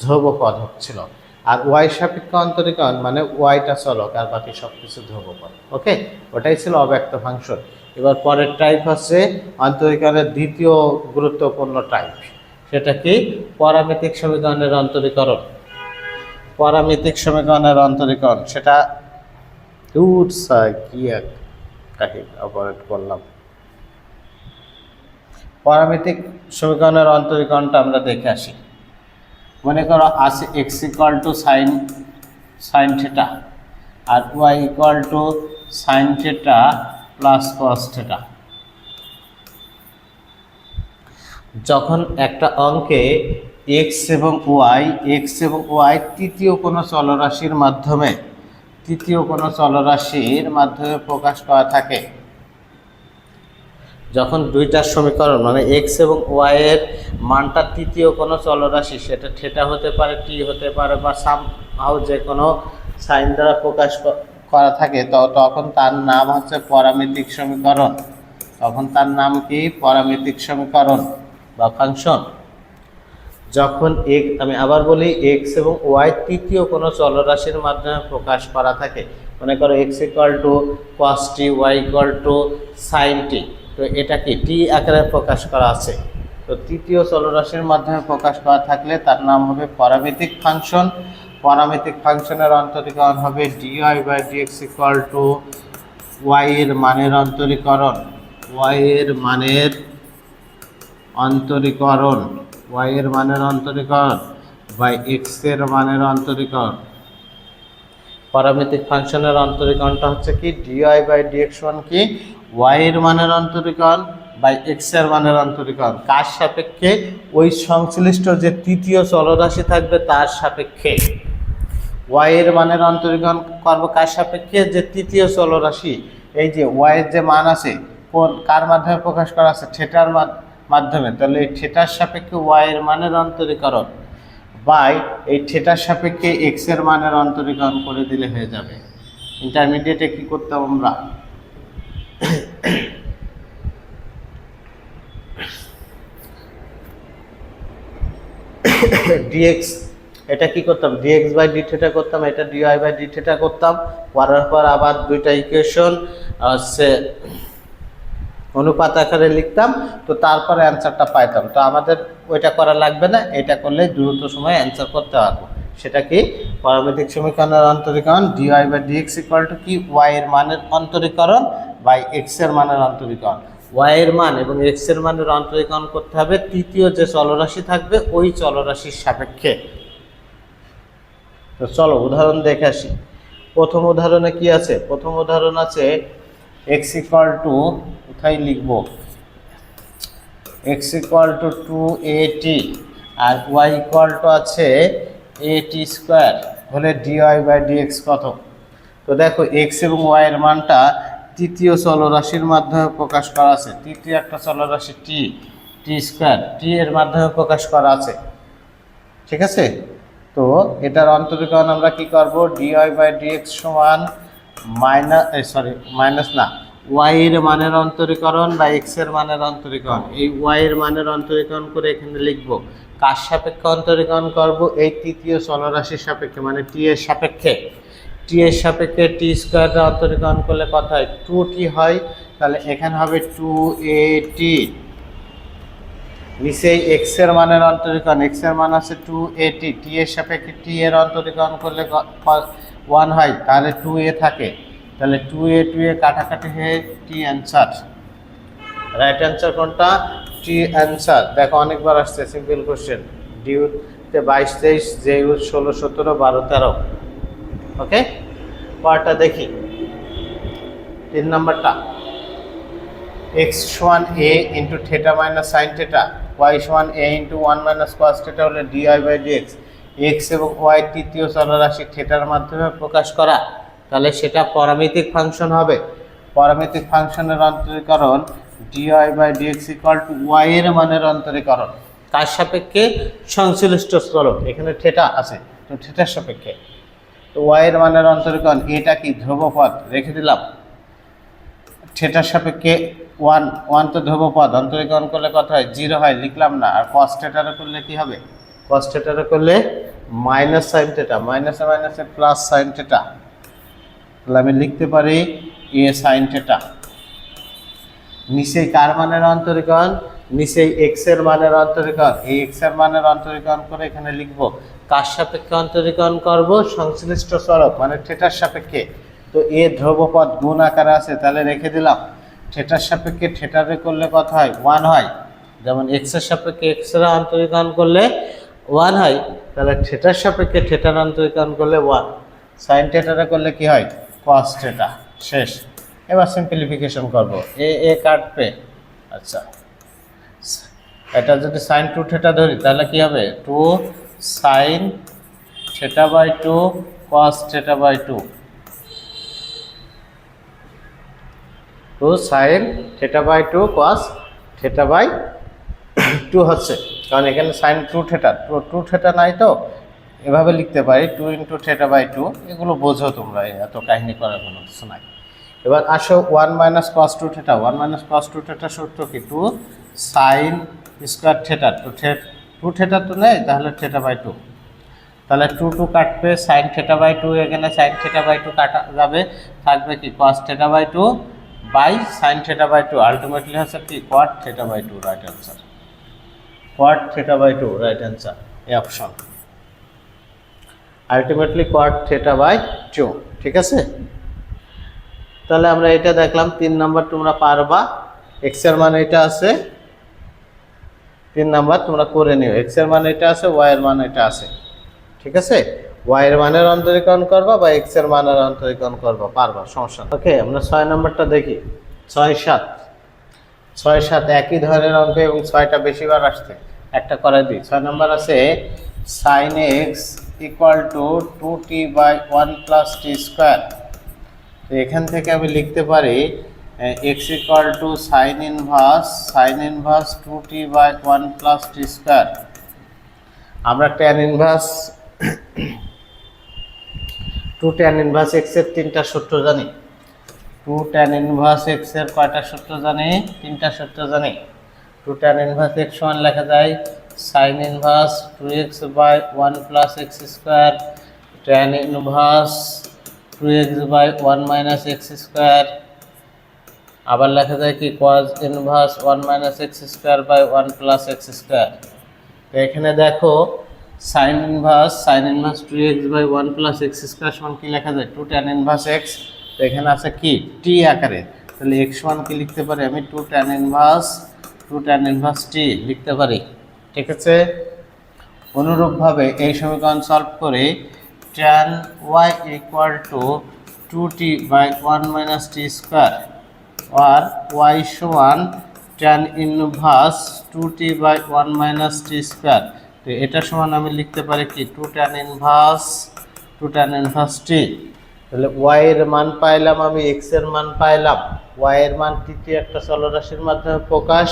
ধ্রুবপদ হচ্ছিল, আর ওয়াই সাপেক্ষে অন্তরীকরণ মানে ওয়াইটা চলক আর বাকি সব কিছু ধ্রুবপদ। ওকে, ওটাই ছিল অব্যক্ত ফাংশন। এবার পরের টাইপ হচ্ছে অন্তরীকরণের দ্বিতীয় গুরুত্বপূর্ণ টাইপ, সেটা কি পরামিতিক সমীকরণের অন্তরীকরণ। পরামিতিক সমীকরণের অন্তরীকরণ সেটা কি এক কাহিনী অপারেট করলাম। পরামিতিক সমীকরণের অন্তরীকরণটা আমরা দেখে আসি। মনে করো আছে x equal to sine theta আর y equal to sine theta plus cos theta. যখন একটা অঙ্কে এক্স এবং ওয়াই তৃতীয় কোনো চলরাশির মাধ্যমে প্রকাশ করা থাকে, যখন দুইটার সমীকরণ মানে এক্স এবং ওয়াই এর মানটা তৃতীয় কোনো চলরাশি, সেটা থিটা হতে পারে, টি হতে পারে, বা সামহাউ যে কোনো সাইন দ্বারা প্রকাশ করা থাকে, তখন তার নাম হচ্ছে পরামিতিক সমীকরণ। তখন তার নাম কি? পরামিতিক সমীকরণ বা ফাংশন। যখন আমি আবার বলি, এক্স এবং ওয়াই তৃতীয় কোনো চলরাশির মাধ্যমে প্রকাশ করা থাকে, মনে করো X equal to cos T, Y equal to sine T, তো এটা কি টি আকারে প্রকাশ করা আছে, তো তৃতীয় চলরাশির মাধ্যমে প্রকাশ করা থাকলে তার নাম হবে পরামিতিক ফাংশন। পরামিতিক ফাংশনের অন্তরীকরণ হবে dy by dx equal to Y এর মানের অন্তরীকরণ, ওয়াই এর মানের অন্তরীকরণ বাই এক্স এর মানের অন্তরীকরণ। পরামিতিক ফাংশনের অন্তরীকরণটা হচ্ছে কি ডিওয়াই বাই ডিএক্স সমান কি ওয়াই এর মানের অন্তরীকরণ বাই এক্স এর মানের অন্তরীকরণ। কার সাপেক্ষে? ওই সংশ্লিষ্ট যে তৃতীয় চলরাশি থাকবে তার সাপেক্ষে। ওয়াই এর মানের অন্তরীকরণ করব কার সাপেক্ষে? যে তৃতীয় চলরাশি, এই যে ওয়াই এর যে মান আছে কার মাধ্যমে প্রকাশ করা আছে? থিটার মাধ্যমে। তাহলে এই থিটার সাপেক্ষে ওয়াই এর মানের অন্তরীকরণ বাই এই থিটার সাপেক্ষে এক্স এর মানের অন্তরীকরণ করে দিলে হয়ে যাবে। ইন্টারমিডিয়েটে কি করতাম আমরা? ডিএক্স, এটা কি করতাম? ডিএক্স বাই ডি থিটা করতাম, এটা ডিওয়াই বাই ডি থিটা করতাম, করার পর আবার দুইটা ইকুয়েশন অনুপাত আকারে লিখতাম, তো তারপরে অ্যান্সারটা পাইতাম। তো আমাদের ওইটা করা লাগবে না, এটা করলে দ্রুত সময় অ্যান্সার করতে পারবো। সেটা কি? পরামিতিক সমীকরণের অন্তরীকরণ DY by dx equal to কি ওয়াই এর মানের অন্তরীকরণ বাই এক্স এর মানের অন্তরীকরণ। ওয়াই এর মান এবং এক্স এর মানের অন্তরীকরণ করতে হবে তৃতীয় যে চলরাশি থাকবে ওই চলরাশির সাপেক্ষে। তো চলো উদাহরণ দেখে আসি। প্রথম উদাহরণে কি আছে? প্রথম উদাহরণ আছে এক্স ইকুয়াল টু, কোথায় লিখব, এক্স ইকুয়াল টু 2at আর ওয়াই ইকুয়াল টু আছে at স্কোয়ার হলে ডিওয়াই বাই ডিএক্স কত? তো দেখো এক্স এবং ওয়াই এর মানটা তৃতীয় চলরাশির মাধ্যমে প্রকাশ করা আছে, তৃতীয় একটা চলরাশি টি স্কোয়ার, টি এর মাধ্যমে প্রকাশ করা আছে, ঠিক আছে? তো এটার অন্তরীকরণ আমরা কি করব? ডিওয়াই বাই ডিএক্স সমান মাইনাস না, ওয়াই এর মানের অন্তরীকরণ বা এক্স এর মানের অন্তরীকরণ। এই ওয়াই এর মানের অন্তরীকরণ করে এখানে লিখব। কার সাপেক্ষে অন্তরীকরণ করব? এই তৃতীয় চলরাশির সাপেক্ষে, মানে টি এর সাপেক্ষে। টি এর সাপেক্ষে টি স্কোয়ারের অন্তরীকরণ করলে কত হয়? 2t হয়। তাহলে এখানে হবে 2at, নিচে এক্স এর মানের অন্তরীকরণ, এক্স এর মান আছে 2at, টি এর সাপেক্ষে টি এর অন্তরীকরণ করলে 1 হয়, তাহলে 2a থাকে। তাহলে 2a কাটাকাটি হয়ে টি অ্যান্সার। রাইট অ্যান্সার কোনটা? T answer. দেখো অনেকবার আসছে সিম্পল কোশ্চেন, ডিউতে 22, 23, জেইউ 16, 17, 12, 13। ওকে, পরটা দেখি 3 নম্বরটা। এক্স সমান A into theta minus sine theta, Y সমান A into 1 minus cos theta হলে ডিআই বাই ডিএক্স। এক্স এবং ওয়াই তৃতীয় চলরাশি থিটার মাধ্যমে প্রকাশ করা, তাহলে সেটা পরামিতিক ফাংশন হবে। পরামিতিক ফাংশনের অন্তরীকরণ DY by dx equal to Y এর মানের অন্তরীকরণ। কার সাপেক্ষে? সংশ্লিষ্ট চলক, এখানে থিটা আছে তো থিটার সাপেক্ষে। তো ওয়াই এর মানের অন্তরীকরণ, এটা কি ধ্রুবপদ, রেখে দিলাম। থিটার সাপেক্ষে ওয়ান তো ধ্রুবপদ, অন্তরীকরণ করলে কত হয় 0 হয়, লিখলাম না। আর কস থিটারে করলে কি হবে, কস থিটারে করলে মাইনাস সাইন থিটা, মাইনাসে মাইনাসে প্লাস সাইন থিটা, তাহলে আমি লিখতে পারি এ সাইন থিটা। নিচেই কার মানের অন্তরীকরণ, নিচেই এক্স এর মানের অন্তরীকরণ, এই এক্স এর মানের অন্তরীকরণ করে এখানে লিখবো কার সাপেক্ষে অন্তরীকরণ করব, সংশ্লিষ্ট সরক মানে থিটার সাপেক্ষে। তো এ ধ্রুবপদ গুণ আকারে আছে, তাহলে রেখে দিলাম। থিটার সাপেক্ষে থিটারে করলে কত হয় 1 হয়, যেমন এক্স এর সাপেক্ষে এক্স এর অন্তরীকরণ করলে 1 হয়, তাহলে থিটার সাপেক্ষে থিটার অন্তরীকরণ করলে 1, সাইন থিটারে করলে কি হয় কস থিটা। শেষ। এবার সিম্পলিফিকেশন করব, এ কাটবে। আচ্ছা, এটা যদি সাইন 2 থিটা ধরি তাহলে কি হবে 2 sine theta by 2 cos theta by 2, 2 sine theta by 2 cos theta by 2 হচ্ছে, কারণ এখানে সাইন 2 থিটা, 2 থিটা নাই, তো এভাবে লিখতে পারি 2 ইন্টু থিটা বাই 2। এগুলো বোঝো তোমরা, এত কাহিনী করার কোনো কিছু নাই। এবার আসো 1 মাইনাস কস 2 থিটা, 1 মাইনাস কস 2 থিটা সূত্র কি 2 সাইন স্কোয়ার থিটা, 2 থিটা তো নেই, তাহলে থিটা বাই 2, তাহলে 2 কাটবে, সাইন থিটা বাই 2, এখানে সাইন থিটা বাই 2 কাটা যাবে, থাকবে কি cos theta by 2 by sine theta by 2, ultimately হচ্ছে কি cot theta by 2, right answer, cot theta by 2 right answer, এই option ultimately cot theta by 2। ঠিক আছে, তাহলে আমরা এটা দেখলাম। 3 নাম্বার তোমরা পারবা, এক্স এর মান এটা আছে, 3 নাম্বার তোমরা করে নিও, এক্স এর মান এটা আছে, ওয়াই এর মান এটা আছে। ঠিক আছে, ওয়াই এর মানের অন্তরীকরণ করবা বা এক্স এর মানের অন্তরীকরণ করবা, পারবা, সমস্যা না। ওকে, আমরা 6 নাম্বারটা দেখি। 6 7 একই ধরনের অঙ্ক এবং 6টা বেশিবার আসছে, একটা করে দিই। 6 নাম্বার আছে sine x equal to 2t by 1 plus t square. তো এখান থেকে আমি লিখতে পারি x equal to sine inverse 2t by 1 plus t square. আমরা tan inverse 2 tan inverse x এর 3টা সূত্র জানি, 2 ট্যান ইনভার্স এক্স এর কয়টা সূত্র জানি, 3টা সূত্র জানি। 2 ট্যান ইনভার্স এক্স সমান লেখা যায় sine inverse 2x by 1 plus x square, tan inverse 2x by 1 minus x square, আবার লেখা যায় কি cos inverse 1 minus x square by 1 plus x square. তো এখানে দেখো sine inverse 2x by 1 plus x square সমান কি লেখা যায় 2 ট্যান ইনভার্স এক্স। তো এখানে আছে কি টি আকারে, তাহলে এক্স সমান কি লিখতে পারি আমি 2 ট্যান ইনভার্স টি লিখতে পারি। ঠিক আছে, অনুরূপভাবে এই সমীকরণ সলভ করে tan y equal to 2t by 1 minus t square আর ওয়াই সমান tan inverse 2t by 1 minus t square. তো এটা সমান আমি লিখতে পারি কি 2 ট্যান ইনভার্স টি। তাহলে ওয়াই এর মান পাইলাম আমি, এক্স এর মান পাইলাম, ওয়াই এর মান তৃতীয় একটা চলরাশির মাধ্যমে প্রকাশ,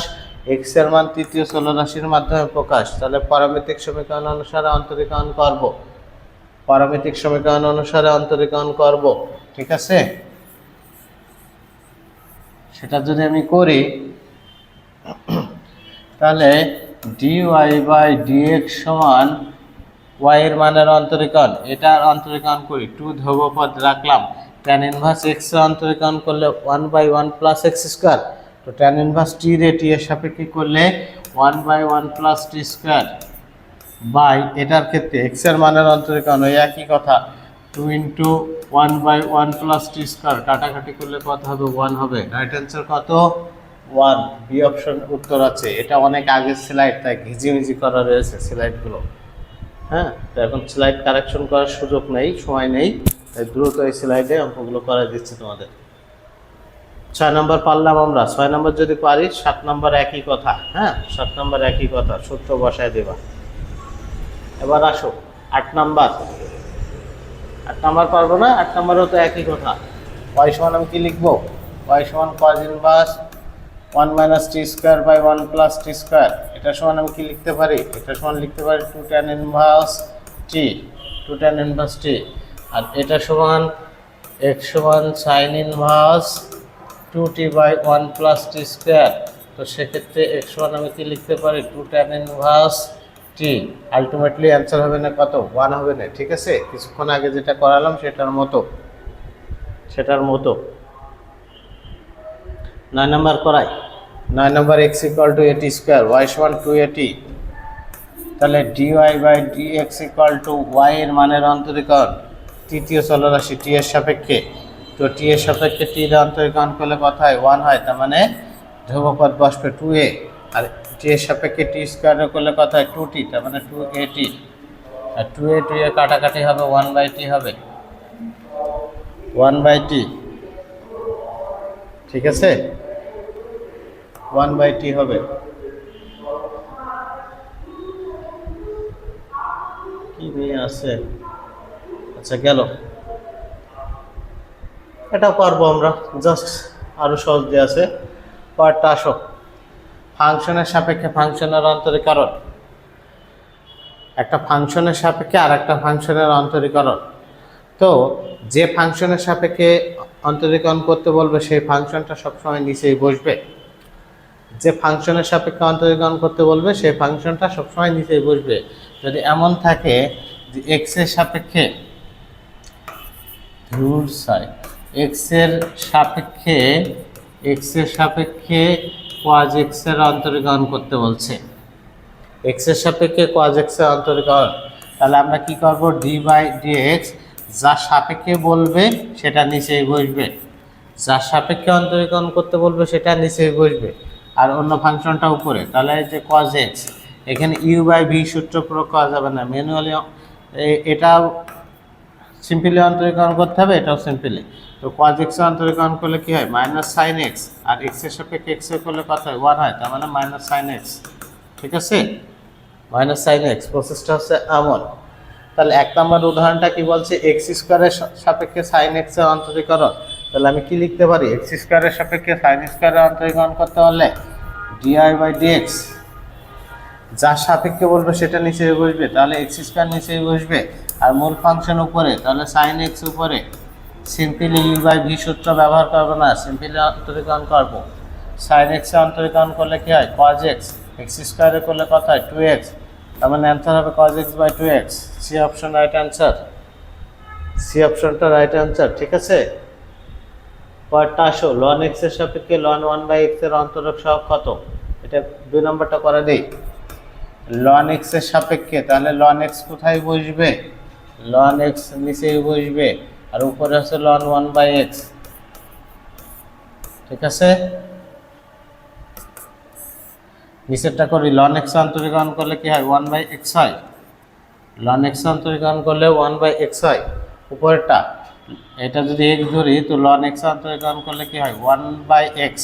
এক্স এর মান তৃতীয় চলরাশির মাধ্যমে প্রকাশ। তাহলে পারমিতিক সমীকরণ অনুসারে অন্তরীকরণ করব। ঠিক আছে, সেটা যদি আমি করি তাহলে dy বাই dx সমান y এর মানের অন্তরীকরণ, এটার অন্তরীকরণ করি 2 ধ্রুবপদ রাখলাম, tan ইনভার্স x এর অন্তরীকরণ করলে 1 বাই 1 প্লাস এক্স স্কোয়ার। তো tan ইনভার্স t রে t এর সাপেক্ষে করলে 1 by 1 plus t square by এটার ক্ষেত্রে x এর মানের অন্তরীকরণ ওই একই কথা 2 into 1 by 1 plus t square, কাটাকাটি করলে কত হবে 1 হবে, রাইট অ্যান্সার কত 1, বি অপশন উত্তর আছে। এটা অনেক আগের স্লাইড, তাই ঘিজিমিজি করা রয়েছে স্লাইডগুলো। হ্যাঁ, তো এখন স্লাইড কারেকশন করার সুযোগ নেই, সময় নেই, তাই দ্রুত এই স্লাইডে অঙ্কগুলো করা দিচ্ছে তোমাদের। 6 নম্বর পারলাম আমরা, 6 নম্বর যদি পারি 7 নম্বর একই কথা। হ্যাঁ, 7 নম্বর একই কথা, সূত্র বসায় দেবা। এবার আসো 8 নম্বর পারবো না, 8 নম্বরেও তো একই কথা। y সমান আমি কি লিখবো, y সমান cos inverse 1 minus t square by 1 plus t square. এটা সমান আমি কি লিখতে পারি, এটা সমান লিখতে পারি 2 ট্যান ইনভার্স টি, আর এটা সমান x সমান সাইন ইনভার্স 2t/1 + t²। তো সেক্ষেত্রে x1 আমি কি লিখতে পারি 2 tan inverse t। Ultimately answer হবে না কত 1 হবে না, ঠিক আছে? কিছুক্ষণ আগে যেটা করালাম সেটার মতো 9 নাম্বার করাই। 9 number x = at², y = 2at। তাহলে dy/dx = y এর মানের অন্তরীকরণ তৃতীয় চলরাশি t এর সাপেক্ষে। তো t এর সাপেক্ষে t এর অন্তরীকরণ করলে কত হয় 1 হয়, তার মানে ধ্রুবপদ বসবে 2a। আর t এর সাপেক্ষে t² করলে কত হয় 2t, তার মানে 2at। আর 2a 2a কাটাকাটি হবে 1/t হবে 1/t, ঠিক আছে? 1/t হবে। কি নিয়ে আছে, আচ্ছা গেল, এটা পারবো আমরা, জাস্ট আরো সহজ দিয়ে আছে। পার্টটা আসো, ফাংশনের সাপেক্ষে ফাংশনের অন্তরীকরণ। একটা ফাংশনের সাপেক্ষে আর একটা ফাংশনের অন্তরীকরণ। তো যে ফাংশনের সাপেক্ষে অন্তরীকরণ করতে বলবে সেই ফাংশনটা সবসময় নিচেই বসবে। যে ফাংশনের সাপেক্ষে অন্তরীকরণ করতে বলবে সেই ফাংশনটা সবসময় নিচেই বসবে। যদি এমন থাকে যে এক্স এর সাপেক্ষে এক্স এর সাপেক্ষে cos x এর অন্তরীকরণ করতে বলছে, এক্স এর সাপেক্ষে cos x এর অন্তরীকরণ, তাহলে আমরা কি করব d/dx যার সাপেক্ষে বলবে সেটা নিচেই বসবে, যার সাপেক্ষে অন্তরীকরণ করতে বলবে সেটা নিচেই বসবে, আর অন্য ফাংশনটা উপরে। তাহলে যে cos x, এখানে u/v সূত্র প্রয়োগ করা যাবে না, ম্যানুয়ালি এটা সিম্পলি অন্তরীকরণ করতে হবে, এটাও সিম্পলি। তো cos x অন্তরীকরণ করলে কি হয় -sin x, আর x এর সাপেক্ষে x এর করলে কত হয় 1 হয়, তার মানে -sin x, ঠিক আছে? -sin x প্রসেসটা হচ্ছে এমন। তাহলে এক নম্বর উদাহরণটা কি বলছে x² এর সাপেক্ষে sin x এর অন্তরীকরণ। তাহলে আমি কি লিখতে পারি x² এর সাপেক্ষে sin² এর অন্তরীকরণ করতে হলে dy/dx যার সাপেক্ষে বলবে সেটা নিচে বসবে, তাহলে x² নিচে বসবে আর মূল ফাংশন উপরে, তাহলে sin x উপরে। সিম্পলি u/v সূত্র ব্যবহার করব না, সিম্পলি অন্তরীকরণ করব। sin x এর অন্তরীকরণ করলে কি হয় cos x, x² এর করলে কত হয় 2x, তার মানে অ্যান্সার হবে cos x/2x। C option right answer, C অপশনটা রাইট অ্যান্সার, ঠিক আছে? পরেরটা আসো, ln x এর সাপেক্ষে ln 1/x এর অন্তরক সহগ কত? এটা 2 নম্বরটা করে দেই। ln x এর সাপেক্ষে, তাহলে ln x কোথায় বসবে? ln x নিচেই বসবে, আর উপরে আছে ln 1/x, ঠিক আছে? নিচেরটা করি, ln x অন্তরীকরণ করলে কি হয় 1/x হয়, ln x অন্তরীকরণ করলে 1/x হয়। উপরেরটা এটা যদি x ধরি তো ln x অন্তরীকরণ করলে কি হয় 1/x,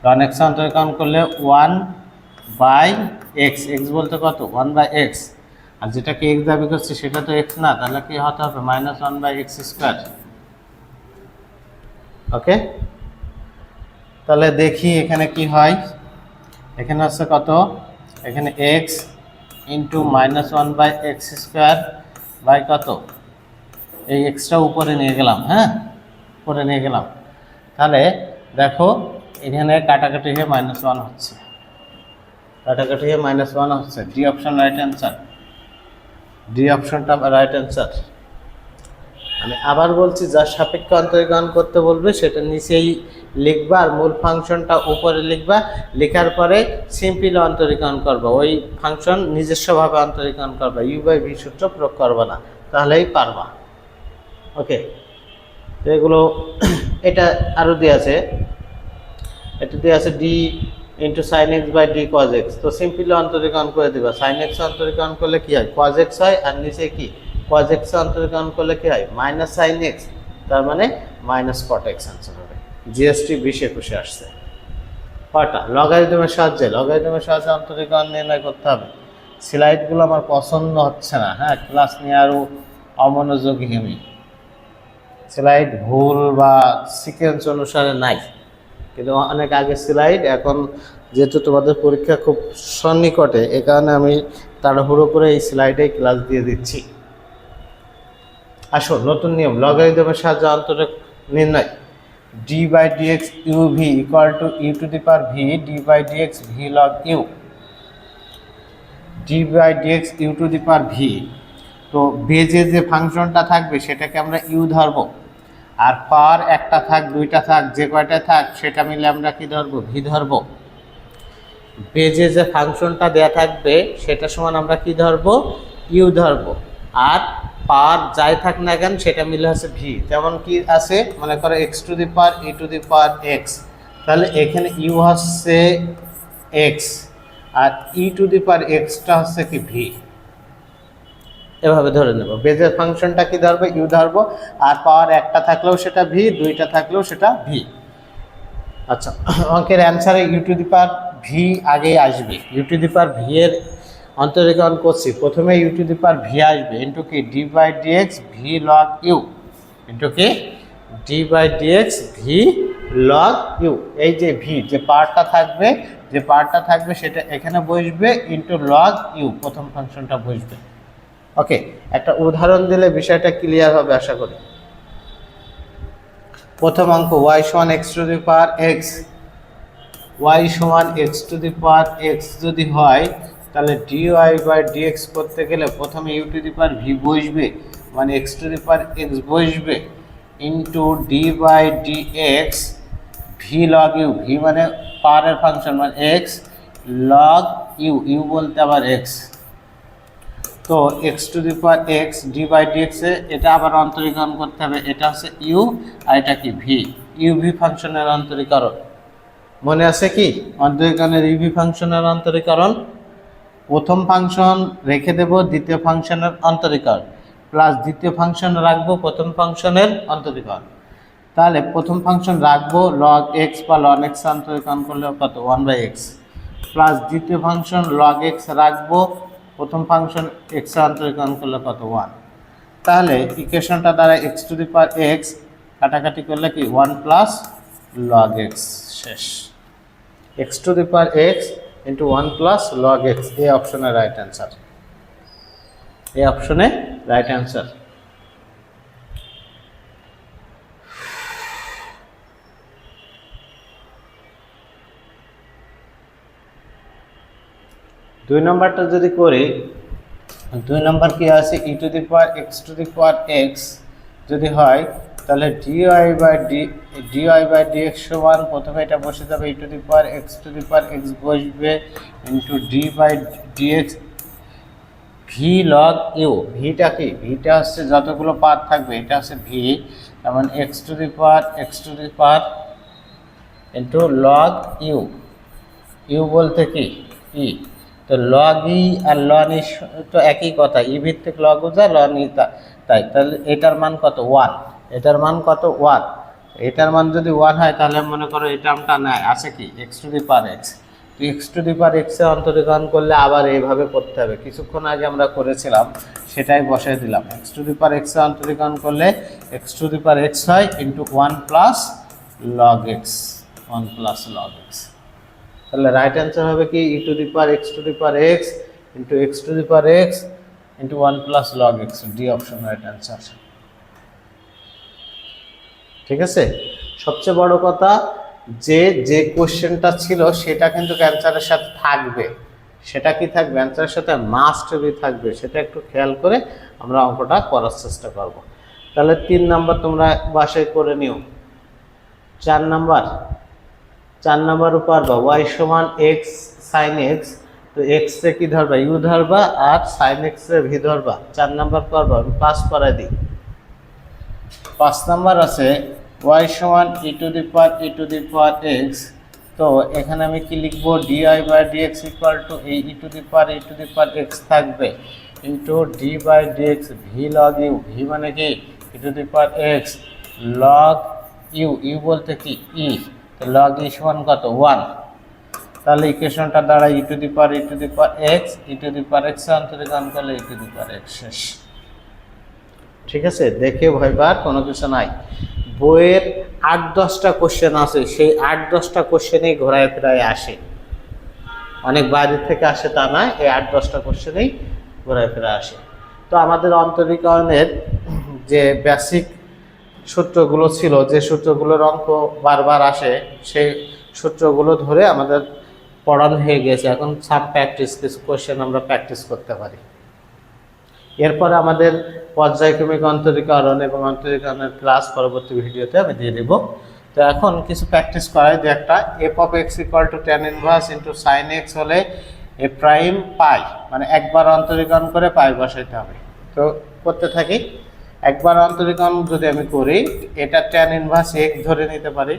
ln x অন্তরীকরণ করলে 1/x, x বলতে কত 1/x, আর যেটাকে x দাবি করছে সেটা তো x না, তাহলে কি হতে হবে -1/x²। ওকে, তাহলে দেখি এখানে কি হয়। এখানে আছে কত, এখানে x ইন্টু -1/x² বাই কত, এই এক্সটা উপরে নিয়ে গেলাম, হ্যাঁ উপরে নিয়ে গেলাম। তাহলে দেখো এখানে কাটাকাটি হয়ে -1 হচ্ছে, কাটাকাটি হয়ে -1 হচ্ছে। D option right answer, D অপশনটা রাইট অ্যান্সার। আমি আবার বলছি যার সাপেক্ষে অন্তরীকরণ করতে বলবে সেটা নিচেই লিখবা আর মূল ফাংশনটা উপরে লিখবা, লেখার পরে সিম্পলি অন্তরীকরণ করবা, ওই ফাংশন নিজস্বভাবে অন্তরীকরণ করবা, u/v সূত্র প্রয়োগ করবা না, তাহলেই পারবা। ওকে, তো এগুলো এটা আরও দিয়ে আছে, এটা দিয়ে আছে d into sin x/d cos x, তো সিম্পলি অন্তরীকরণ করে দিবা। sin x অন্তরীকরণ করলে কি হয় cos x হয়, আর নিচে কি cos x অন্তরীকরণ করলে কি হয় -sin x, তার মানে -cot x আনসার হবে। জিএসটি 20-21 আসছে। কয়টা লগারিদমের সাহায্যে, লগারিদমের সাহায্যে অন্তরীকরণ নির্ণয় করতে হবে। স্লাইডগুলো আমার পছন্দ হচ্ছে না, হ্যাঁ ক্লাস নিয়ে আরও অমনোযোগী আমি, স্লাইড ভুল বা সিকোয়েন্স অনুসারে নাই, কিন্তু অনেক আগে স্লাইড, এখন যেহেতু তোমাদের পরীক্ষা খুব সন্নিকটে এ কারণে আমি তাড়াহুড়ো করে এই স্লাইডেই ক্লাস দিয়ে দিচ্ছি। আসো নতুন নিয়ম, লগারিদমের সাহায্যে নির্ণয় d by dx u v equal to u to the power v d by dx v log u, d by dx u to the power v. তো বেজে যে ফাংশনটা থাকবে সেটাকে আমরা ইউ ধরবো, আর পাওয়ার একটা থাক দুইটা থাক যে কয়টা থাক সেটা মিলে আমরা কি ধরবো, ভি ধরবো। বেজে যে ফাংশনটা দেয়া থাকবে সেটা সমান আমরা কি ধরবো, ইউ ধরবো, আর পাওয়ার যাই থাক না কেন সেটা মিলে হচ্ছে ভি। যেমন কি আছে, মনে করো x to the power e to the power x, তাহলে এখানে ইউ হচ্ছে এক্স আর ই টু দি পাওয়ার এক্সটা হচ্ছে কি ভি। এভাবে ধরে নেব, বেজের ফাংশনটা কি ধরবো, ইউ ধরবো, আর পাওয়ার একটা থাকলেও সেটা ভি, দুইটা থাকলেও সেটা ভি। আচ্ছা, অঙ্কের অ্যান্সারে u to the power v আগেই আসবে। U to the power v এর অন্তরীকরণ করছি, প্রথমে u to the power v আসবে ইন্টু কি d by dx v log u, into কি d by dx v log u. এই যে ভি যে পাওয়ারটা থাকবে সেটা এখানে বসবে ইন্টু লগ ইউ, প্রথম ফাংশনটা বসবে। ওকে, একটা উদাহরণ দিলে বিষয়টা ক্লিয়ার হবে আশা করি। প্রথম অঙ্ক y সমান x to the power x, y সমান x to the power x যদি হয় তাহলে dy বাই dx করতে গেলে প্রথমে u to the power v বসবে, মানে x to the power x বসবে into d by dx v log u, v মানে পাওয়ারের ফাংশন মানে এক্স, লগ ইউ, ইউ বলতে আবার এক্স। তো x to the power x d by dx এটা আবার অন্তরীকরণ করতে হবে, এটা হচ্ছে ইউ আর এটা কি ভি, ইউভি ফাংশনের অন্তরীকরণ। মনে আছে কি অন্তরীকরণের ইউভি ফাংশনের অন্তরীকরণ? প্রথম ফাংশন রেখে দেব দ্বিতীয় ফাংশনের অন্তরীকরণ, প্লাস দ্বিতীয় ফাংশন রাখবো প্রথম ফাংশনের অন্তরীকরণ। তাহলে প্রথম ফাংশন রাখবো লগ এক্স বা লন এক্স অন্তরীকরণ করলে কত, 1/x, প্লাস দ্বিতীয় ফাংশন লগ এক্স রাখবো, প্রথম ফাংশন এক্স অন্তরীকরণ করলে কত, 1। তাহলে ইকুয়েশনটা দ্বারা x to the power x কাটাকাটি করলে কি 1 প্লাস লগ এক্স, শেষ। X to the power x into 1 plus log x, এই অপশনে রাইট অ্যান্সার, এই অপশনে রাইট অ্যান্সার। দুই নম্বরটা যদি করি, দুই নম্বর কি আছে, e to the power x to the power x যদি হয় তাহলে ডিওয়াই বাই ডিএক্স সমান, প্রথমে এটা বসে যাবে e to the power x to the power x বসবে into d by dx v log u. ভিটা কি, ভিটা হচ্ছে যতগুলো পাওয়ার থাকবে এটা হচ্ছে ভি, যেমন x to the power into log u, u বলতে কি ই, তো লগ ই আর লন ই তো একই কথা, ই ভিত্তিক লগ যা লন ই তাই, তাহলে এটার মান কত, 1, এটার মান কত, 1। এটার মান যদি 1 হয় তাহলে মনে করো এই টার্মটা নেয় আছে কি x to the power x, তো এক্স টু দি পাওয়ার এক্সে অন্তরীকরণ করলে আবার এইভাবে করতে হবে, কিছুক্ষণ আগে আমরা করেছিলাম সেটাই বসাই দিলাম। এক্স টু দি পাওয়ার এক্সে অন্তরীকরণ করলে x to the power x হয় into 1 plus log x, 1 plus log x. তাহলে রাইট অ্যান্সার হবে কি e to the power x to the power x into x to the power x into 1 plus log x, d option right answer. ঠিক আছে, সবচেয়ে বড় কথা যে কোশ্চেনটা ছিল সেটা কিন্তু অ্যান্সারের সাথে থাকবে, সেটা কি থাকবে, অ্যান্সারের সাথে মাস্ট বি থাকবে, সেটা একটু খেয়াল করে আমরা অঙ্কটা করার চেষ্টা করব। তাহলে 3 নাম্বার তোমরা বাসায় করে নিও। 4 নাম্বার উপর বা ওয়াই সমান এক্স সাইন এক্স, তো এক্স এ কি ধরবা, ইউ ধরবা, আর সাইন এক্স এ ভি ধরবা। 4 নাম্বার করবা, আমি পাস করাই দিই। 5 নাম্বার আছে ওয়াই সমান ই টু দি পাওয়ার এক্স, তো এখানে আমি কি লিখবো, dy by dx equal to এই e to the power x থাকবে into d by dx v log u, v মানে কি e to the power x log u, u বলতে কি ই, তো লগ ই সমান কত, 1। তাহলে ইকুয়েশনটা দ্বারা ই টু দি পাওয়ার এক্স অন্তরীকরণ করলে e to the power x, শেষ। ঠিক আছে, দেখে ভয়বার কোনো কিছু নাই। বইয়ের 8-10টা কোশ্চেন আছে, সেই 8-10টা কোশ্চেনেই ঘোরায় ফেরায় আসে, অনেক বাইরে থেকে আসে তা নয়, এই 8-10টা কোশ্চেনেই ঘোরায় ফেরায় আসে। তো আমাদের অন্তরীকরণের যে বেসিক সূত্রগুলো ছিল, যে সূত্রগুলোর অঙ্ক বারবার আসে, সেই সূত্রগুলো ধরে আমাদের পড়ানো হয়ে গেছে। এখন সাম প্র্যাকটিস, কিছু কোয়েশ্চেন আমরা প্র্যাকটিস করতে পারি। এরপরে আমাদের পর্যায়ক্রমিক অন্তরীকরণ এবং অন্তরীকরণের ক্লাস পরবর্তী ভিডিওতে আমি দিয়ে দেব। তো এখন কিছু প্র্যাকটিস করাই, যে একটা F of x equal two tan inverse into sine x হলে এ প্রাইম পাই, মানে একবার অন্তরীকরণ করে পাই বসাইতে হবে। তো করতে থাকি। একবার অন্তরীকরণ যদি আমি করি, এটা ট্যান ইনভার্স এক্স ধরে নিতে পারি।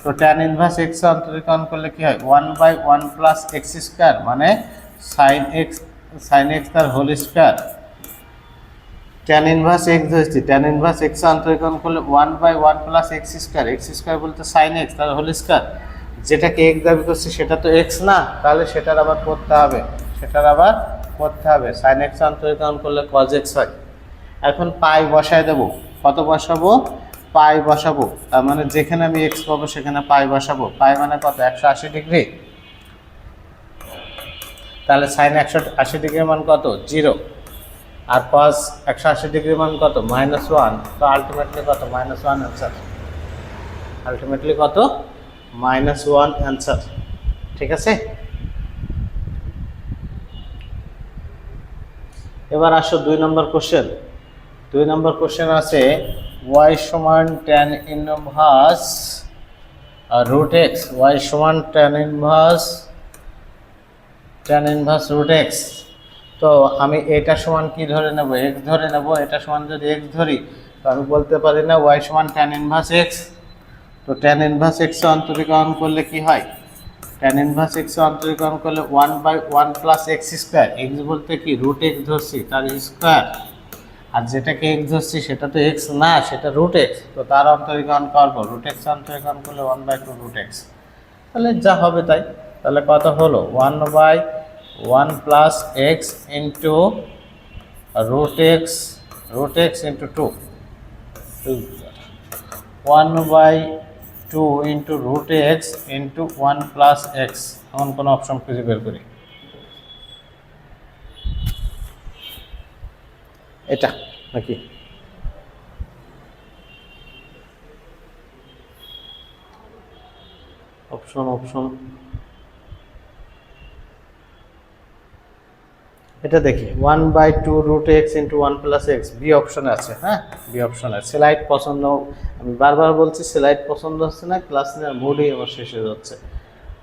তো ট্যান ইনভার্স এক্স অন্তরীকরণ করলে কি হয়, 1/1 প্লাস এক্স স্কোয়ার, মানে সাইন এক্স তার whole square. Tan inverse x ধরেছি, ট্যান ইনভার্স এক্স অন্তরীকরণ করলে 1/1 প্লাস এক্স স্কোয়ার বলতে সাইন এক্স তার হোল স্কোয়ার। যেটাকে এক্স দাবি করছে সেটা তো এক্স না, তাহলে সেটার আবার করতে হবে, সাইন এক্স অন্তরীকরণ করলে কজ এক্স হয়। এখন পাই বসায় দেবো, কত বসাবো, পাই বসাবো, তার মানে যেখানে আমি এক্স পাবো সেখানে পাই বসাবো। পাই মানে কত, 180 ডিগ্রি। তাহলে সাইন 180 ডিগ্রির মান কত, 0। আর কস 180 ডিগ্রির মান কত, -1। তো আলটিমেটলি কত, -1 অ্যান্সার। -1 অ্যান্সার। ঠিক আছে। এবার আসো 2 নম্বর কোশ্চেন। 2 নম্বর কোশ্চেন আছে y সমান tan inverse root x, y সমান tan ইনভার্স রুট এক্স। তো আমি এটা সমান কি ধরে নেব, এক্স ধরে নেব। এটা সমান যদি এক্স ধরি, তো আমি বলতে পারি না y সমান tan ইনভার্স এক্স। তো tan ইনভার্স এক্স অন্তরীকরণ করলে কি হয়, tan ইনভার্স এক্স অন্তরীকরণ করলে 1/1 প্লাস এক্স স্কোয়ার। এক্স বলতে কি, রুট এক্স ধরছি, তার স্কোয়ার। আর যেটাকে এক্স ধরছি সেটা তো এক্স না, সেটা রুট এক্স। তো তার অন্তরীকরণ করবো, রুট এক্স অন্তরীকরণ করলে 1/2 রুট এক্স। তাহলে যা হবে তাই। তাহলে কত হলো, 1/1 plus x into root x into 2, 1/2 into root x into 1 plus x. এমন কোনো অপশন খুঁজে বের করি, এটা নাকি, অপশন এটা দেখি, 1/2 root x into 1 plus x, B অপশনে আছে। হ্যাঁ, বি অপশনে স্লাইড পছন্দ, আমি বারবার বলছি স্লাইড পছন্দ হচ্ছে না, ক্লাস নেওয়ার মুডই আমার শেষ হয়ে যাচ্ছে।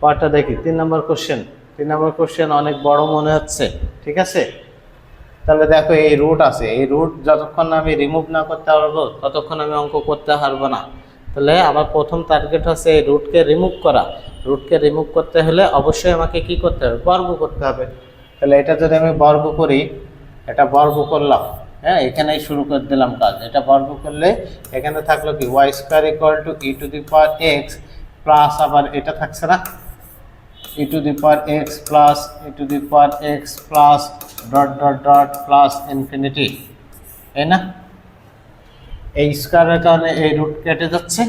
পরটা দেখি, 3 নম্বর কোশ্চেন। 3 নম্বর কোশ্চেন অনেক বড় মনে হচ্ছে, ঠিক আছে। তাহলে দেখো, এই রুট আছে, এই রুট যতক্ষণ আমি রিমুভ না করতে পারবো ততক্ষণ আমি অঙ্ক করতে পারবো না। তাহলে আমার প্রথম টার্গেট হচ্ছে এই রুটকে রিমুভ করা। রুটকে রিমুভ করতে হলে অবশ্যই আমাকে কি করতে হবে, বর্গ করতে হবে। তাহলে এটা যদি আমি বর্গ করি, এটা বর্গ করলাম, হ্যাঁ, এখানেই শুরু করে দিলাম কাজ। এটা বর্গ করলে এখানে থাকলো কি, y square equal to e to the power x plus, আবার এটা থাকছে না, e to the power x plus e to the power x plus dot dot dot plus infinity, তাই না। এই স্কোয়ারের কারণে এই রুট কেটে যাচ্ছে,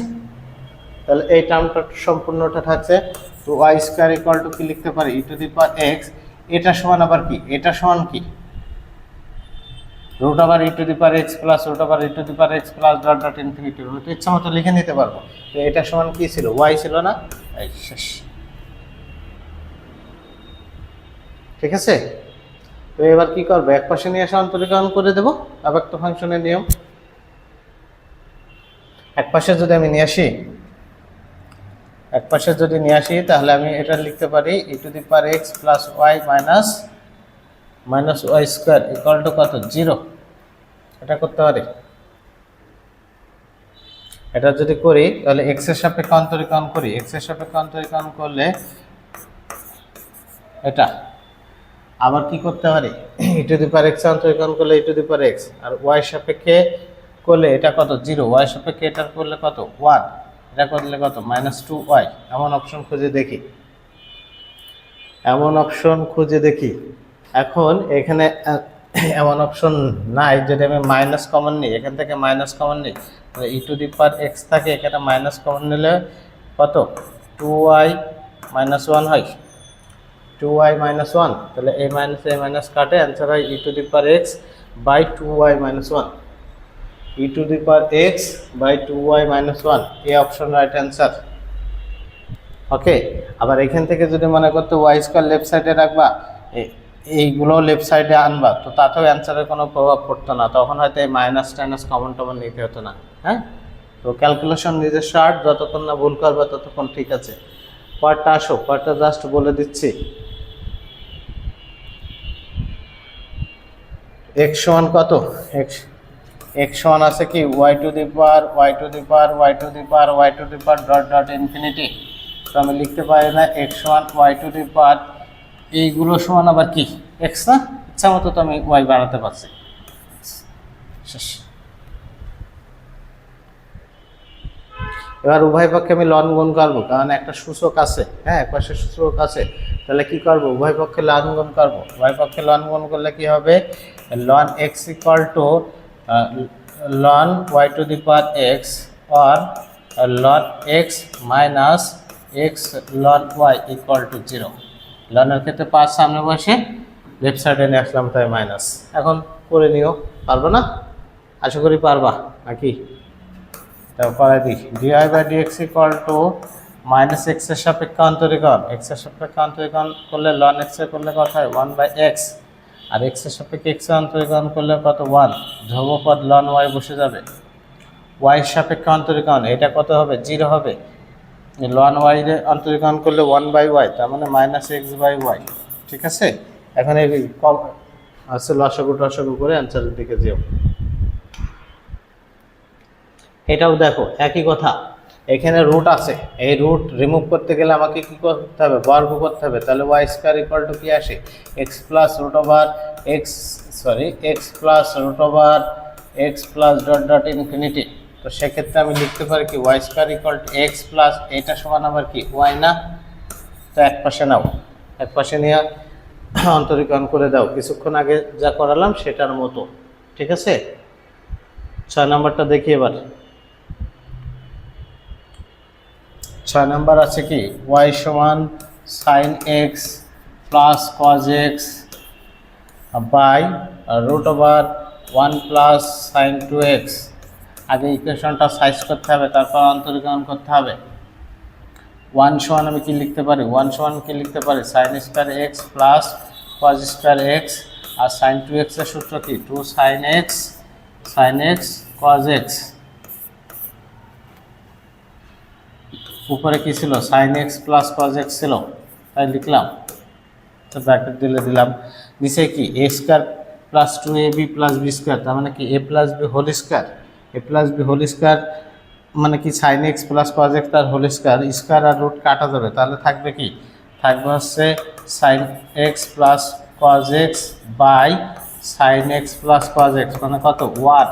তাহলে এই টার্মটা সম্পূর্ণটা থাকছে। তো ওয়াই স্কোয়ার ইকুয়াল টু কি লিখতে পারি, e to the power x. এটা সমান আবার কি, এটা সমান কি, root over e to the power x plus root over e to the power x plus dot dot infinity. তো ইচ্ছা মতো লিখে নিতে পারবো। তো এটা সমান কি ছিল, ওয়াই ছিল না, এই শেষ। ঠিক আছে। তো এবার কি করবো, এক পাশে নিয়ে এসে অন্তরীকরণ করে দেবো, আবেক্ত ফাংশনের নিয়ম। এক পাশে যদি আমি নিয়ে আসি, তাহলে আমি এটা লিখতে পারি e to the power x plus y minus y square equal to কত, 0। এটা করতে পারি। এটা যদি করি তাহলে এক্স এর সাপেক্ষে অন্তরীকরণ করি, এক্স এর সাপেক্ষে অন্তরীকরণ করলে এটা আবার কি করতে পারি, e to the power x অন্তরীকরণ করলে e to the power x, আর ওয়াই সাপেক্ষে করলে এটা কত, 0। ওয়াই সাপেক্ষে এটা করলে কত, 1। এটা করলে কত, -2y। এমন অপশন খুঁজে দেখি। এখন এখানে এমন অপশন নাই। যদি আমি মাইনাস কমন নিই, এখান থেকে মাইনাস কমন নিই, তাহলে ই টু দি পাওয়ার এক্স থাকে, এখানে মাইনাস কমন নিলে কত, 2y - 1 হয়, 2y - 1। তাহলে a মাইনাস কাটে, অ্যান্সার হয় e to the power x by 2y - 1। e to the power x by 2y minus 1, এই অপশন রাইট অ্যান্সার। ওকে, আবার এখান থেকে যদি মনে করতে ওয়াই স্কোয়ার লেফট সাইডে রাখবা, এইগুলো লেফট সাইডে আনবা, তো তাতেও অ্যান্সারের কোনো প্রভাব পড়তো না, তখন হয়তো এই মাইনাস টাইনাস কমন টমন নিতে হতো না। হ্যাঁ, তো ক্যালকুলেশন নিজস্ব আর্ট, যতক্ষণ না ভুল করবে ততক্ষণ ঠিক আছে। পরটা আসো, পরটা জাস্ট বলে দিচ্ছি। x সমান কত? x সমান আছে কি y to the power y to the power y to the power y to the power dot dot infinity. তো আমি লিখতে পারি না x সমান y টু দি পাওয়ার, এইগুলো সমান আবার কি x না, ইচ্ছা মতো তো আমি y বাড়াতে পারছি। শেষ। এবার উভয় পক্ষে আমি লন গুণ করবো, কারণ একটা সূচক আছে, হ্যাঁ একপাশে সূচক আছে, তাহলে কি করব, উভয় পক্ষে লন গুণ করবো। উভয় পক্ষে লন গুণ করলে কি হবে, ln x equal to ln y to the power x or ln x minus x ln y equal to 0। লনের ক্ষেত্রে 5 সামনে বসে লেফট সাইডে নিয়ে আসলাম, তাই মাইনাস। এখন করে নিও, পারবো না? আশা করি পারবা নাকি? তারপরে দিই dy by dx equal to minus x এর সাপেক্ষে অন্তরীকরণ, x এর সাপেক্ষে অন্তরীকরণ করলে লন x এর করলে কত হয় 1 বাই x, আর x এর সাপেক্ষে x এর অন্তরীকরণ করলে কত 1, ধ্রুবপদ লন y বসে যাবে। y এর সাপেক্ষে অন্তরীকরণ, এটা কত হবে 0 হবে, লন y এর অন্তরীকরণ করলে 1 বাই y, তার মানে মাইনাস x বাই y। ঠিক আছে, এখন এই আছে লসাগু টসাগু করে অ্যান্সারের দিকে যেও। এটাও দেখো একই কথা, এখানে রুট আছে, এই রুট রিমুভ করতে গেলে আমাকে কি করতে হবে, বর্গ করতে হবে, তাহলে y স্কয়ার ইকুয়াল টু কি আসে x plus root over x, sorry x plus root over x plus dot dot infinity. তো সেক্ষেত্রে আমি লিখতে পারি কি y square equal to x plus, এটা সমান আবার কি y না, তো এক পাশে নাও, এক পাশে নিয়ে অন্তরীকরণ করে দাও, কিছুক্ষণ আগে যা করালাম সেটার মতো। ঠিক আছে, 6 নম্বরটা দেখি এবার। 6 নম্বর আছে কি y সমান sine x plus cos x by root over 1 plus sine 2x। আগে ইকুয়েশনটা সাইজ করতে হবে, তারপর অন্তরীকরণ করতে হবে। 1 সমান আমি কি লিখতে পারি, 1 সমান কি লিখতে পারি sine square x plus cause square x, আর সাইন 2x এর সূত্র কি 2 সাইন x কজ x। উপরে কি ছিল sine x plus cos x ছিল, তাই লিখলাম, তো ব্র্যাকেট দিলাম। নিচে কি a square plus 2ab plus b square, তার মানে কি a plus b whole square, a plus b whole square মানে কি sine x plus cos x তার হোল স্কয়ার, স্কয়ার আর রুট কাটা যাবে, তাহলে থাকবে কি, থাকবে হচ্ছে sine x plus cos x by sine x plus cos x, মানে কত 1,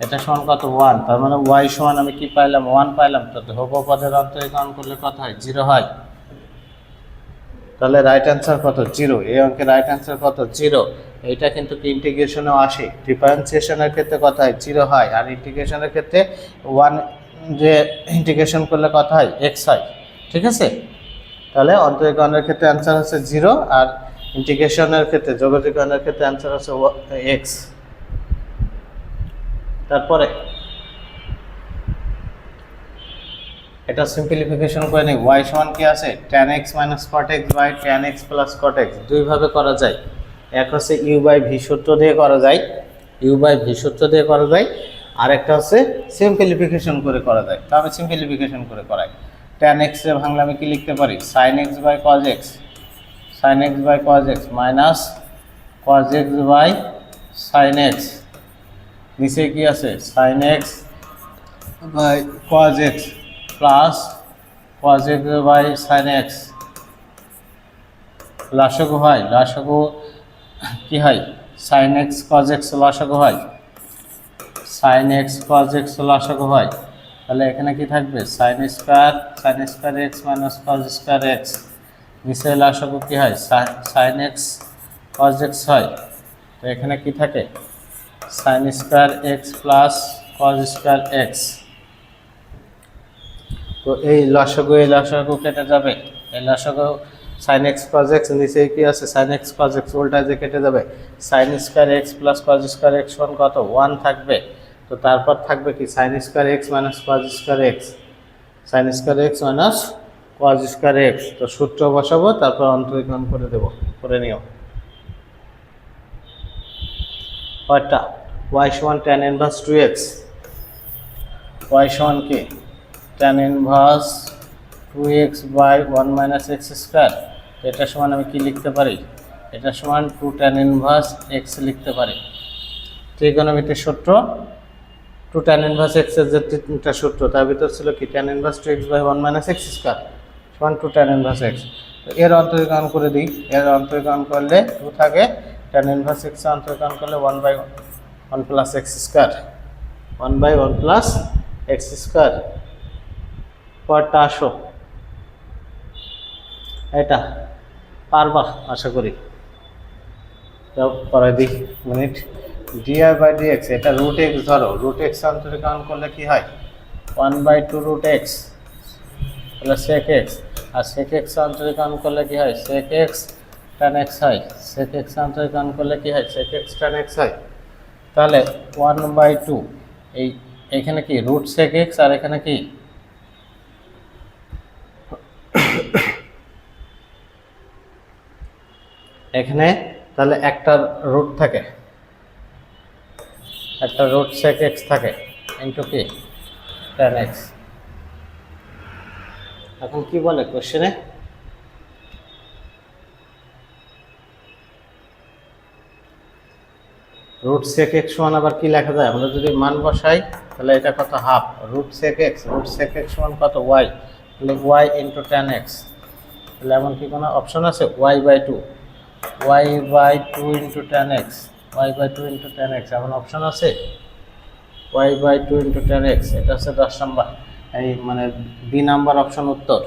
এটা সমান কত 1, তার মানে y সমান আমি কি পাইলাম 1 পাইলাম, তো ধ্রুবপদের অন্তরীকরণ করলে কত হয় 0 হয়, তাহলে রাইট অ্যান্সার কত 0। এই অঙ্কের রাইট অ্যান্সার কত 0। এইটা কিন্তু ইন্টিগ্রেশনেও আসে, ডিফারেন্সিয়েশনের ক্ষেত্রে কত হয় 0 হয়, আর ইন্টিগ্রেশনের ক্ষেত্রে 1 যে ইন্টিগ্রেশন করলে কত হয় x হয়। ঠিক আছে, তাহলে অন্তরীকরণের ক্ষেত্রে অ্যান্সার হচ্ছে 0, আর ইন্টিগ্রেশনের ক্ষেত্রে যোগজীকরণের ক্ষেত্রে অ্যান্সার হচ্ছে x। তারপরে এটা সিম্পলিফিকেশন করে নিই, y সমান কি আছে tan x minus cot x by tan x plus cot x। দুইভাবে করা যায়, এক হচ্ছে u বাই v সূত্র দিয়ে করা যায়, u বাই v সূত্র দিয়ে করা যায়, আর একটা হচ্ছে সিম্পলিফিকেশন করে করা যায়। তো আমি সিম্পলিফিকেশন করে করাই, tan x এর ভাঙলে আমি কি লিখতে পারি sin x by cos x, sin x by cos x minus cos x by sin x, নিচে কি আছে sin x by cos x plus cos x by sin x, লসাগু হয়, লসাগু কি হয় sin x cos x লসাগু হয়, sin x cos x লসাগু হয়, তাহলে এখানে কি থাকবে sin square x minus cos square x, নিচে লসাগু কি হয় sin x cos x হয়, তো এখানে কি থাকে sin square x plus cos square x। তো এই লসাগু কেটে যাবে, এই লসাগু sin x cos x, নিচে কি আছে sin x cos x উল্টা যে কেটে যাবে, sin square x plus cos square x সমান কত 1 থাকবে, তো তারপর থাকবে কি sine square x minus cos square x, sine square x minus cos square x. তো সূত্র বসাবো, তারপর অন্তরীকরণ করে দেবো, করে নিও। কয়টা y সমান tan ইনভার্স 2x, y সমান কি tan inverse 2x by 1 minus x square. এটা সমান আমি কি লিখতে পারি, এটা সমান 2 tan ইনভার্স x লিখতে পারি। ত্রিকোণমিতির সূত্র 2 tan ইনভার্স x এর যে তিনটা সূত্র তার ভিতর ছিল কি tan inverse 2x by 1 minus x square সমান 2 tan ইনভার্স x। তো এর অন্তরীকরণ করে দিই, এর অন্তরীকরণ করলে 2 থাকে, tan ইনভার্স x এর অন্তরীকরণ করলে 1 by 1 plus x square, 1 by 1 plus x square. পরটা আসো, এটা পারবা আশা করি, পরে দিই মিনিট। ডিআই বাই ডিএক্স, এটা রুট এক্স ধরো, রুট এক্স অন্তরীকরণ করলে কি হয় 1 বাই 2 রুট এক্স তাহলে সেক এক্স, আর সেক এক্স অন্তরীকরণ করলে কি হয় সেক এক্স ট্যান এক্স হয়, সেক এক্স অন্তরীকরণ করলে কি হয় সেক এক্স ট্যান এক্স হয়। তাহলে 1 বাই 2 এইখানে কি রুট সেক এক্স, আর এখানে কি এখানে তাহলে একটা রুট থাকে, একটা রুট সেক এক্স থাকে ইন্টু কি ট্যান এক্স। এখন কি বলে কোশ্চেনে, রুট সেক এক্স সমান আবার কি লেখা যায়, আমরা যদি মান বসাই তাহলে এটা কত half root sec x, root sec x সমান কত ওয়াই, তাহলে ওয়াই ইন্টু ট্যান এক্স। তাহলে এমন কি কোনো অপশন আছে y by 2, y by 2 into tan x, y by 2 into tan x এমন অপশন আছে, y by 2 into tan x. এটা হচ্ছে 10 নম্বর, এই মানে বি নাম্বার অপশন উত্তর।